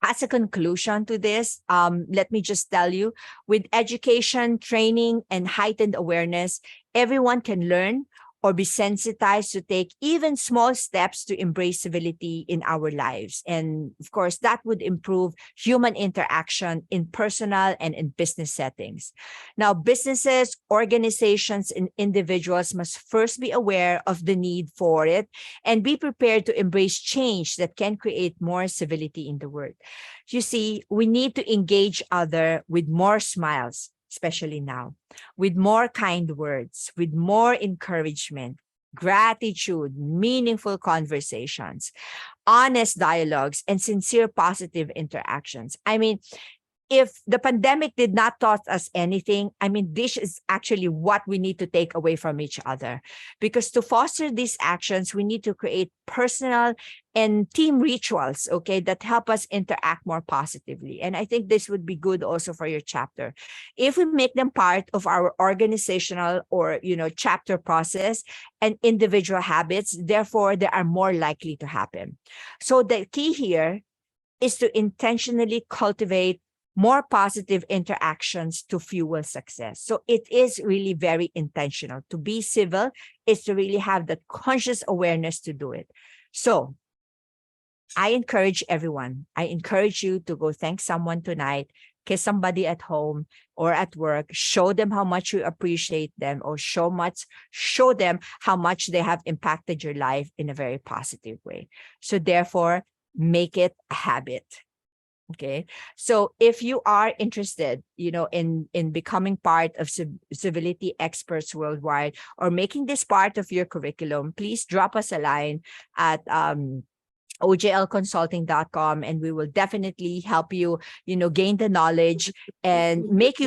as a conclusion to this, let me just tell you, with education, training, and heightened awareness, everyone can learn or be sensitized to take even small steps to embrace civility in our lives. And of course, that would improve human interaction in personal and in business settings. Now, businesses, organizations, and individuals must first be aware of the need for it and be prepared to embrace change that can create more civility in the world. You see, we need to engage other with more smiles, especially now, with more kind words, with more encouragement, gratitude, meaningful conversations, honest dialogues, and sincere positive interactions. I mean, if the pandemic did not taught us anything, I mean, this is actually what we need to take away from each other. Because to foster these actions, we need to create personal and team rituals, okay, that help us interact more positively. And I think this would be good also for your chapter. If we make them part of our organizational or, chapter process and individual habits, therefore, they are more likely to happen. So the key here is to intentionally cultivate more positive interactions to fuel success. So it is really very intentional. To be civil is to really have that conscious awareness to do it. So I encourage everyone, I encourage you to go thank someone tonight, kiss somebody at home or at work, show them how much you appreciate them, or show them how much they have impacted your life in a very positive way. So therefore, make it a habit. Okay. So if you are interested, in becoming part of Civility Experts Worldwide or making this part of your curriculum, please drop us a line at ojlconsulting.com, and we will definitely help you, gain the knowledge and make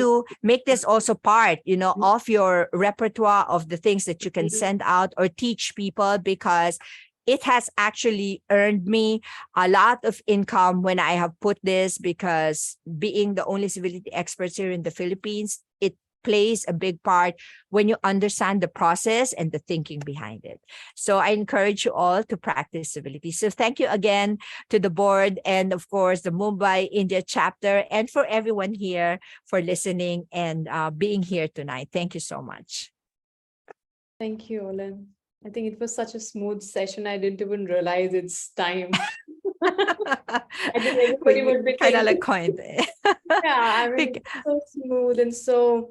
this also part, of your repertoire of the things that you can send out or teach people, because it has actually earned me a lot of income when I have put this, because being the only civility experts here in the Philippines, it plays a big part when you understand the process and the thinking behind it. So I encourage you all to practice civility. So thank you again to the board and of course the Mumbai, India chapter, and for everyone here for listening and being here tonight. Thank you so much. Thank you, Olen. I think it was such a smooth session. I didn't even realize it's time. I think everybody would be kind of thinking, like coined. yeah, I mean, it's so smooth and so.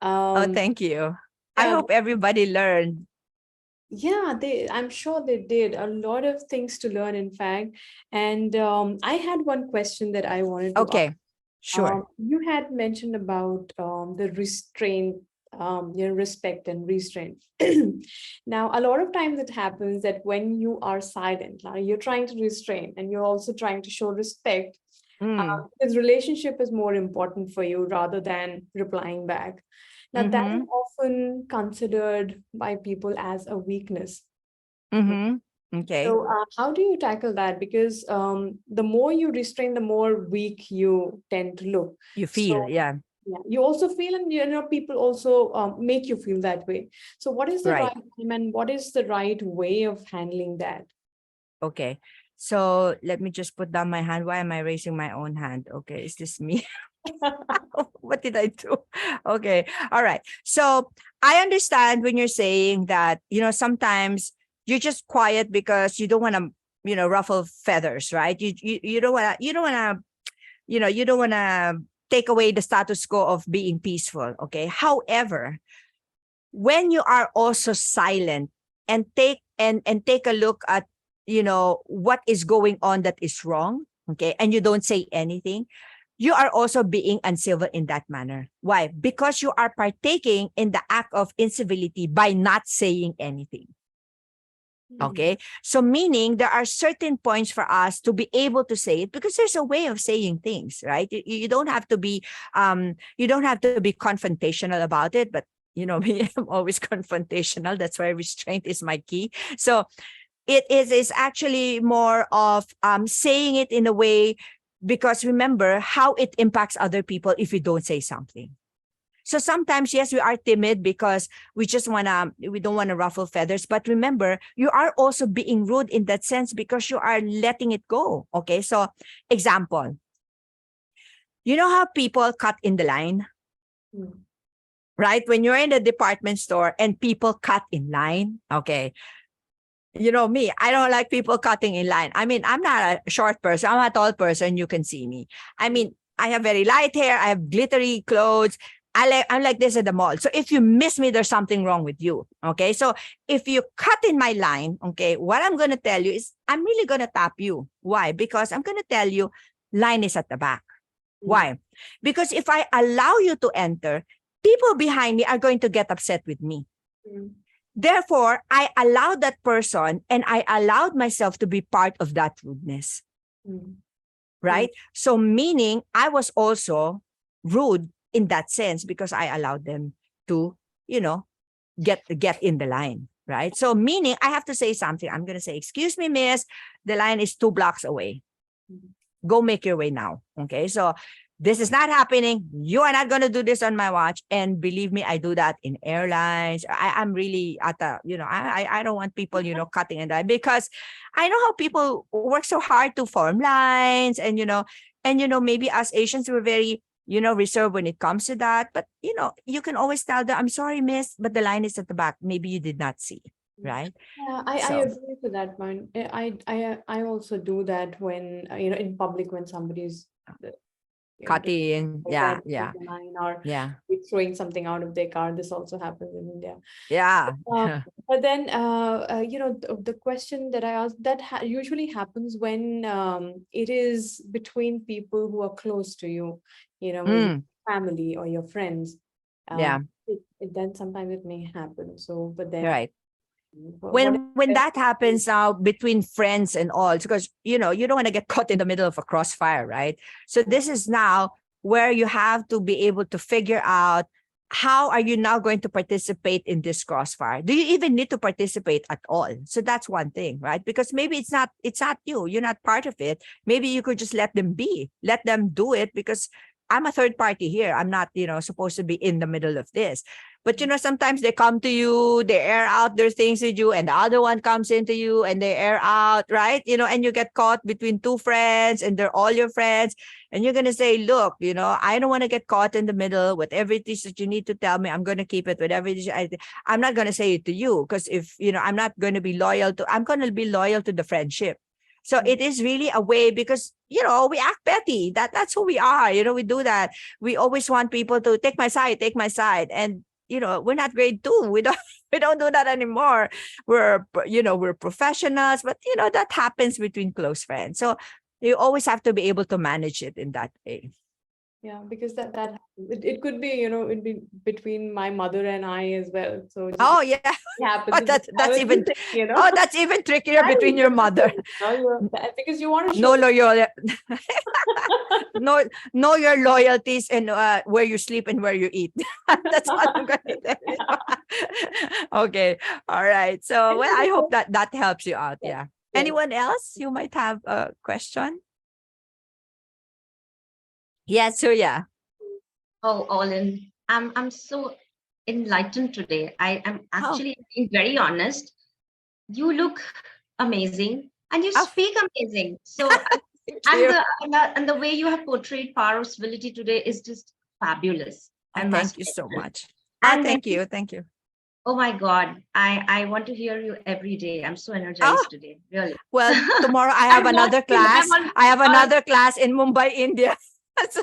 Oh, thank you. I yeah. hope everybody learned. Yeah, I'm sure they did a lot of things to learn, in fact. And I had one question that I wanted to ask. Okay, sure. You had mentioned about the restraint, respect and restraint. Now, a lot of times it happens that when you are silent, you're trying to restrain and you're also trying to show respect. Because relationship is more important for you rather than replying back. Now, that is often considered by people as a weakness. Okay. So how do you tackle that? Because the more you restrain, the more weak you tend to look. You feel, yeah. Yeah, you also feel, and people also make you feel that way. So what is the right time and what is the right way of handling that? Okay. So let me just put down my hand. Why am I raising my own hand? Okay, is this me? What did I do? Okay. All right. So I understand when you're saying that, sometimes you're just quiet because you don't want to, ruffle feathers, right? You don't want to, you don't want to take away the status quo of being peaceful. Okay. However, when you are also silent and take a look at, what is going on that is wrong, okay, and you don't say anything, you are also being uncivil in that manner. Why? Because you are partaking in the act of incivility by not saying anything. Okay, so meaning there are certain points for us to be able to say it, because there's a way of saying things, right? You don't have to be confrontational about it, but me, I'm always confrontational. That's why restraint is my key. So it is actually more of saying it in a way, because remember how it impacts other people if you don't say something. So sometimes, yes, we are timid because we don't want to ruffle feathers. But remember, you are also being rude in that sense because you are letting it go. Okay, so example, you know how people cut in the line? right? When you're in a department store and people cut in line, okay. You know me, I don't like people cutting in line. I mean, I'm not a short person. I'm a tall person. You can see me. I mean, I have very light hair. I have glittery clothes. I'm like this at the mall. So if you miss me, there's something wrong with you. Okay. So if you cut in my line, okay, what I'm going to tell you is I'm really going to tap you. Why? Because I'm going to tell you line is at the back. Why? Because if I allow you to enter, people behind me are going to get upset with me. Therefore, I allowed that person and I allowed myself to be part of that rudeness. Right? So meaning I was also rude in that sense because I allowed them to, you know, get in the line. Right? So meaning I have to say something. I'm going to say, excuse me, miss, the line is 2 blocks away. Go make your way now. Okay. So this is not happening. You are not going to do this on my watch. And believe me, I do that in airlines. I'm really at a, I don't want people, cutting and that because I know how people work so hard to form lines and, maybe as Asians, we're very, reserved when it comes to that. But, you can always tell them, I'm sorry, miss, but the line is at the back. Maybe you did not see. Right. Yeah, I agree to that point. I also do that when, in public when somebody's cutting, line or throwing something out of their car. This also happens in India. Yeah. But then, the question that I asked that usually happens when it is between people who are close to you, maybe family or your friends. Then sometimes it may happen. So, but then. Right. When that happens now between friends and all, because you don't want to get caught in the middle of a crossfire, right? So this is now where you have to be able to figure out how are you now going to participate in this crossfire? Do you even need to participate at all? So that's one thing, right? Because maybe it's not you, you're not part of it. Maybe you could just let them do it because I'm a third party here. I'm not, supposed to be in the middle of this. But, sometimes they come to you, they air out their things with you, and the other one comes into you and they air out, right? And you get caught between two friends and they're all your friends. And you're going to say, look, I don't want to get caught in the middle. Whatever it is that you need to tell me, I'm going to keep it. Whatever it is, I'm not going to say it to you because if, I'm not going to be I'm going to be loyal to the friendship. So it is really a way because, we act petty. That's who we are. We do that. We always want people to take my side. And, we're not grade 2. We don't do that anymore. We're professionals, but, that happens between close friends. So you always have to be able to manage it in that way. Yeah, because it could be, it'd be between my mother and I as well. So yeah. Happens. That's even that's even trickier between your mother. Because you want to know your loyalties and where you sleep and where you eat. That's what I'm going to tell you. Okay. All right. So I hope that helps you out. Yeah. Anyone else? You might have a question. Yes, Surya. Oh, Olen, I'm so enlightened today. I am actually being very honest. You look amazing and you speak amazing. So and the way you have portrayed power of civility today is just fabulous. Thank you so much. And thank you. Oh my God. I want to hear you every day. I'm so energized today. Really. Well, tomorrow I have another class. I have another class in Mumbai, India. So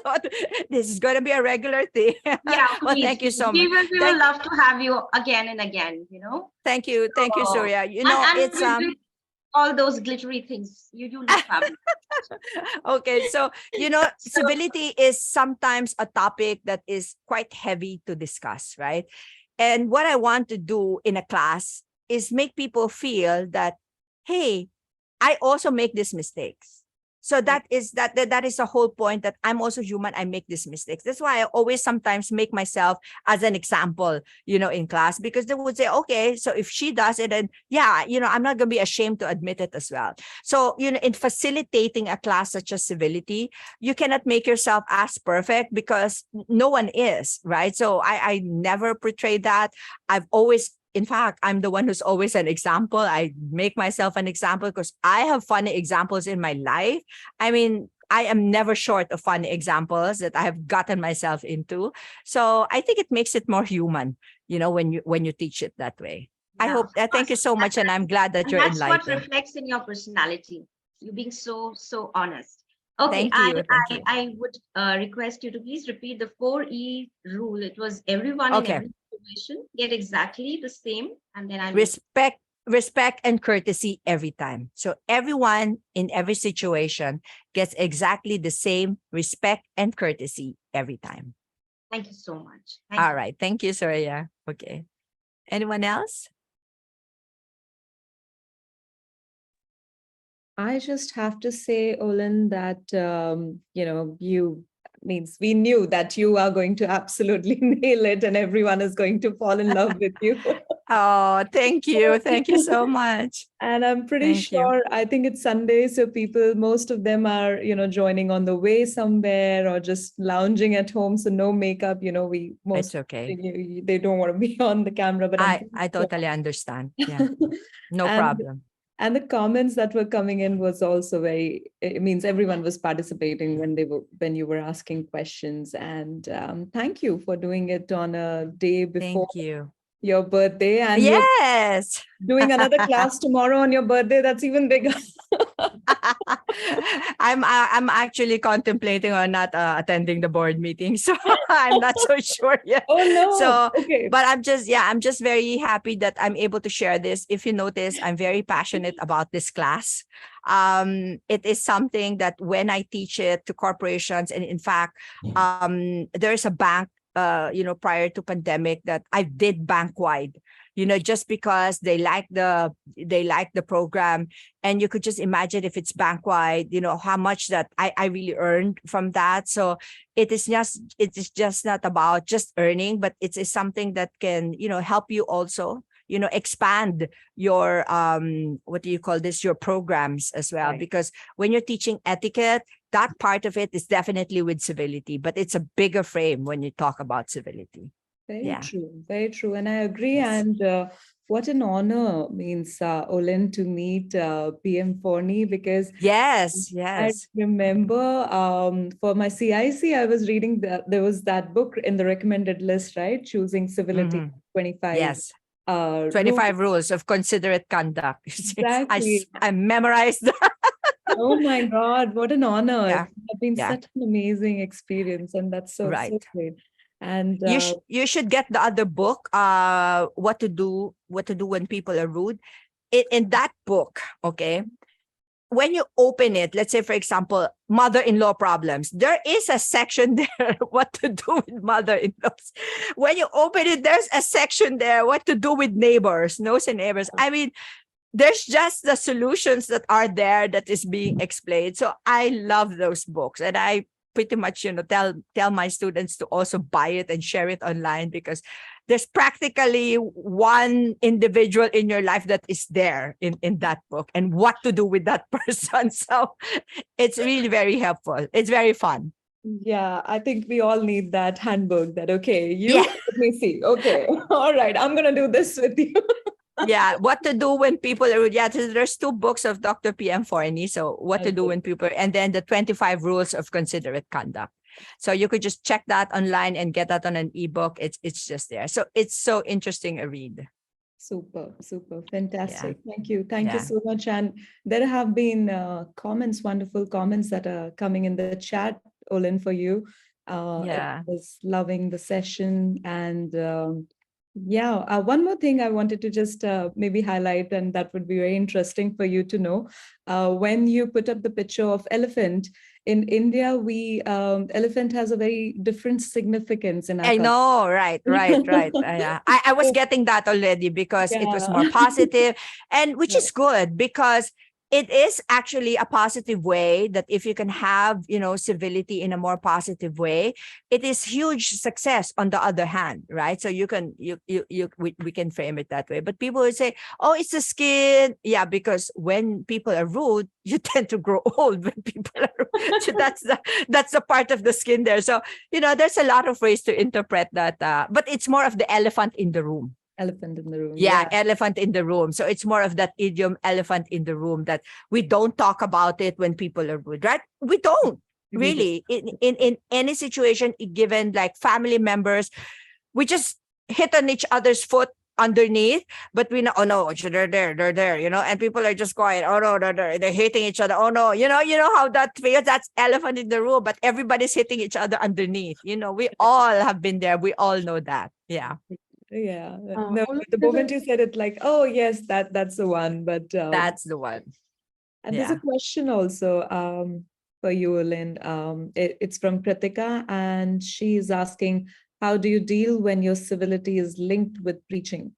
this is going to be a regular thing. Yeah. Well, thank you so much. We will love to have you again and again, Thank you. Thank you, Surya. And it's all those glittery things. You look fabulous. Okay. So, civility is sometimes a topic that is quite heavy to discuss, right? And what I want to do in a class is make people feel that, hey, I also make these mistakes. So that is the whole point, that I'm also human. I make these mistakes. That's why I always sometimes make myself as an example, in class, because they would say, okay, so if she does it, and I'm not going to be ashamed to admit it as well. So, in facilitating a class such as civility, you cannot make yourself as perfect because no one is, right? So I never portray that. In fact, I'm the one who's always an example. I make myself an example because I have funny examples in my life. I mean, I am never short of funny examples that I have gotten myself into. So I think it makes it more human, when you teach it that way. I Yeah, hope. of Thank you course. so much, and I'm glad that And you're that's what enlightened. reflects in your personality. You being so honest. Okay, Thank you. Thank you. I would request you to please repeat the 4E rule. It was everyone in Okay. every situation get exactly the same, and then I'll Respect and courtesy every time. So everyone in every situation gets exactly the same respect and courtesy every time. thank you so much. Thank All you. right. Thank you, Surya. Okay. Anyone else? I just have to say, Olen, that we knew that you are going to absolutely nail it, and everyone is going to fall in love with you. Oh, thank you. Thank you so much. And I'm pretty Thank you. sure, I think it's Sunday, so most of them are, joining on the way somewhere or just lounging at home. So no makeup, It's okay. they don't want to be on the camera, but I'm I pretty I sure. totally understand. Yeah. No And problem. and the comments that were coming in was also it means everyone was participating when you were asking questions. And thank you for doing it on a day before Thank you. your birthday, and you're Yes. doing another class tomorrow on your birthday. That's even bigger. I'm actually contemplating on not attending the board meeting, so I'm not so sure yet. Oh no. So, Okay. but I'm just very happy that I'm able to share this. If you notice, I'm very passionate about this class. It is something that when I teach it to corporations, and in fact, there's a bank, prior to pandemic that I did bank wide. Just because they like the program, and you could just imagine if it's bank wide, how much that I really earned from that. So it is just not about just earning, but it is something that can, help you also, expand your what do you call this, your programs as well. Right. Because when you're teaching etiquette, that part of it is definitely with civility, but it's a bigger frame when you talk about civility. Very Yeah. true, very true. And I agree. Yes. And what an honor means, Olen, to meet PM Forney, because Yes. I remember for my CIC, I was reading there was that book in the recommended list, right? Choosing Civility, Mhm. 25 Yes. rules. 25 rules of considerate conduct. You see, Exactly. I memorized that. Oh my God, what an honor. Yeah. It's been Yeah. such an amazing experience, and that's so Right. great. And You should get the other book, what to do when people are rude. In that book, okay, when you open it, let's say, for example, mother-in-law problems, there is a section there, what to do with mother-in-laws. When you open it, there's a section there, what to do with neighbors, nosy neighbors. I mean, there's just the solutions that are there that is being explained. So I love those books, and I pretty much, tell my students to also buy it and share it online, because there's practically one individual in your life that is there in that book, and what to do with that person. So it's really very helpful. It's very fun. yeah, I think we all need that handbook that, okay, Yeah. let me see. Okay, all right, I'm going to do this with you. Yeah, what to do when people are rude. Yeah, there's 2 books of Dr. PM Forney. So what to do Okay. when people, and then the 25 rules of considerate conduct. So you could just check that online and get that on an ebook. It's just there. So it's so interesting a read. Super, fantastic. Thank you Yeah. so much. And there have been wonderful comments that are coming in the chat, Olen, for you. Yeah. I was loving the session. And one more thing I wanted to just maybe highlight, and that would be very interesting for you to know. When you put up the picture of elephant, in India, elephant has a very different significance in our I culture. know, right. Yeah. I was getting that already, because it was more positive, and which is good, because it is actually a positive way that if you can have, civility in a more positive way, it is huge success on the other hand, right? So we can frame it that way. But people would say, oh, it's the skin. Yeah, because when people are rude, you tend to grow old when people are rude. So that's the part of the skin there. So, there's a lot of ways to interpret that, but it's more of the elephant in the room. Elephant in the room. Yeah, elephant in the room. So it's more of that idiom, elephant in the room, that we don't talk about it when people are good, right? We don't We just- really in any situation given, like family members, we just hit on each other's foot underneath, but we know, oh no, they're there, and people are just quiet. Oh no, they're hitting each other. Oh no, you know how that feels. That's elephant in the room, but everybody's hitting each other underneath. We all have been there. We all know that. Yeah. Yeah. Uh, No, Olen, the there's a- moment you said it, like, oh yes, that's the one. But That's the one. and there's a question also for you, Olen. It's from Kritika, and she's asking, how do you deal when your civility is linked with preaching?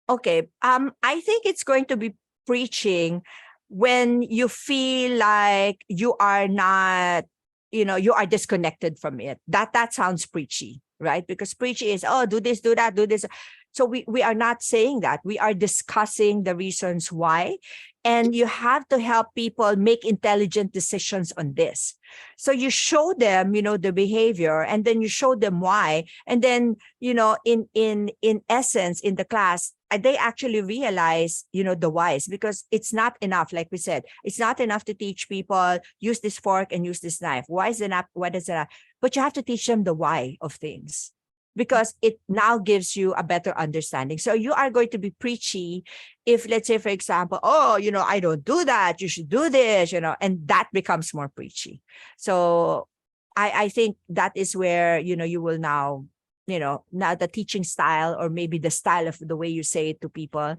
Okay. I think it's going to be preaching when you feel like you are not, you are disconnected from it. That sounds preachy, right? Because preachy is, oh, do this, do that, do this. So we are not saying that. We are discussing the reasons why. And you have to help people make intelligent decisions on this. So you show them, the behavior, and then you show them why. And then, in essence, in the class, they actually realize, the whys, because it's not enough. Like we said, it's not enough to teach people, use this fork and use this knife. Why is it not? What is it? But you have to teach them the why of things, because it now gives you a better understanding. So you are going to be preachy if, let's say, for example, oh, I don't do that, you should do this, and that becomes more preachy. So I think that is where, you will now, now the teaching style, or maybe the style of the way you say it to people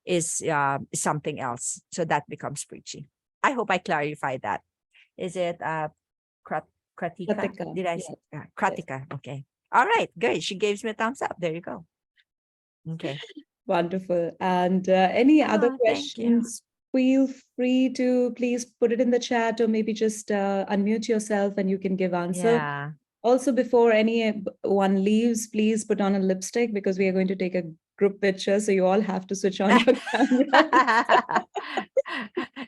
is something else. So that becomes preachy. I hope I clarified that. Is it Kratika? Kritika, Did I say Kratika? Okay. All right, good. She gives me a thumbs up. There you go. Okay. Wonderful. And any other Oh, thank you. questions, feel free to please put it in the chat, or maybe just unmute yourself and you can give answer. Yeah. Also, before anyone leaves, please put on a lipstick, because we are going to take a group picture. So you all have to switch on your camera.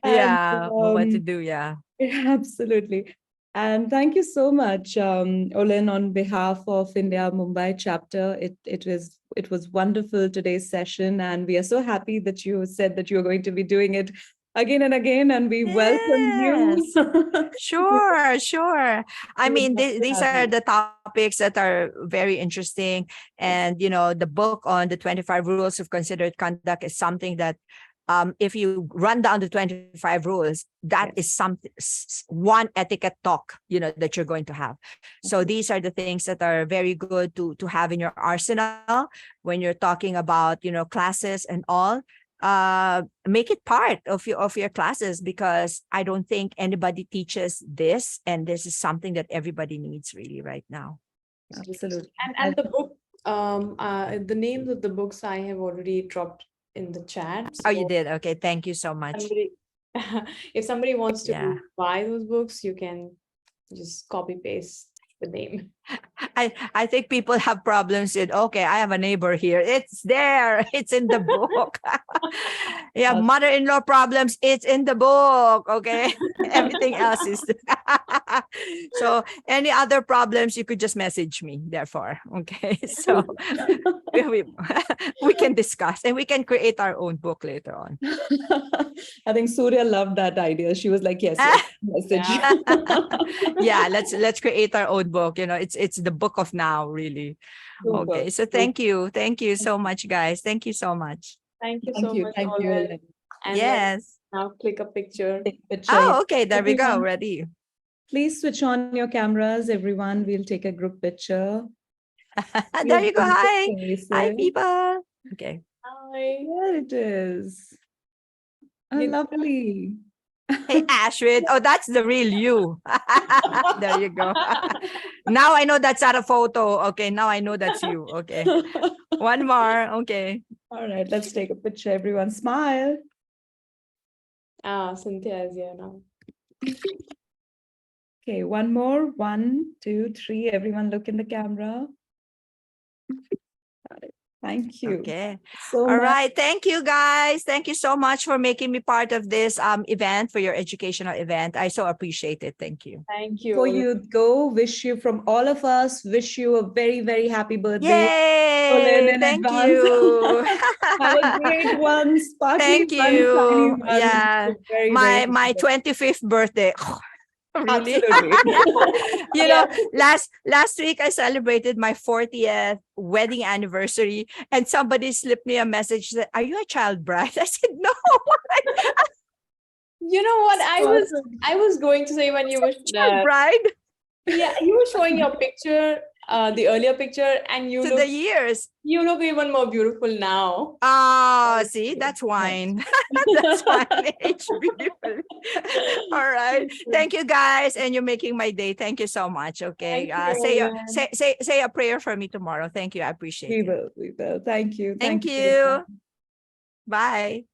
Yeah. What to um, do? Yeah. Absolutely. And thank you so much, Olen, on behalf of India Mumbai chapter. It was wonderful today's session, and we are so happy that you said that you are going to be doing it again and again, and we welcome you. Sure. I We would mean, love to these have are you. the topics that are very interesting. And, the book on the 25 rules of considerate conduct is something that, if you run down the 25 rules, that is something, one etiquette talk, that you're going to have. So these are the things that are very good to have in your arsenal when you're talking about, classes and all. Make it part of your classes, because I don't think anybody teaches this, and this is something that everybody needs really right now. Absolutely. And the book, the names of the books I have already dropped in the chat. Oh, you So did? Okay, thank you so much. if somebody wants to Yeah. buy those books, you can just copy paste the name. I think people have problems with, okay, I have a neighbor here. It's there. It's in the book. Yeah, mother-in-law problems. It's in the book. Okay. Everything else is. So any other problems, you could just message me, therefore. Okay. So we can discuss, and we can create our own book later on. I think Surya loved that idea. She was like, yes, message. Yeah, let's create our own book. It's the book of now, really. Super. Okay, so thank you so much, guys. Thank you so much. Thank you Thank so you. much, Thank you, Olen. Olen. And Yes. now click a picture. Take a picture. Oh, okay. There we go. Everyone, Ready. please switch on your cameras, everyone. We'll take a group picture. There you go. Hi. Faces. Hi, people. Okay. Hi. There it is. Oh, You- lovely. Hey, Ashwin. Oh, that's the real you. There you go. Now I know that's not a photo. Okay, now I know that's you. Okay. One more. Okay. All right, let's take a picture. Everyone smile. Cynthia is here now. Okay, one more. 1, 2, 3. Everyone look in the camera. Got it. Thank you. Okay. So All much. right. Thank you, guys. Thank you so much for making me part of this event, for your educational event. I so appreciate it. Thank you. Thank you. Before Olen. you go, wish you from all of us, wish you a very, very happy birthday. Yay! Olen, in Thank advance. you. Have a great one, sparkly Thank one, shiny you. one. Yeah. Very, My very my happy 25th birthday. Really? Absolutely. You know, last week I celebrated my 40th wedding anniversary, and somebody slipped me a message that, "Are you a child bride?" I said, "No." You know what? Awesome. I was going to say when you were Child bride yeah, you were showing your picture, the earlier picture, and to the years. you look even more beautiful now. Oh, see, that's wine. That's wine age beautiful. All right. Thank you, guys. And you're making my day. Thank you so much. Okay. Thank you, Say Olen. say a prayer for me tomorrow. Thank you. I appreciate We it. will. We will. Thank you. Thank you. for your you. time. Bye.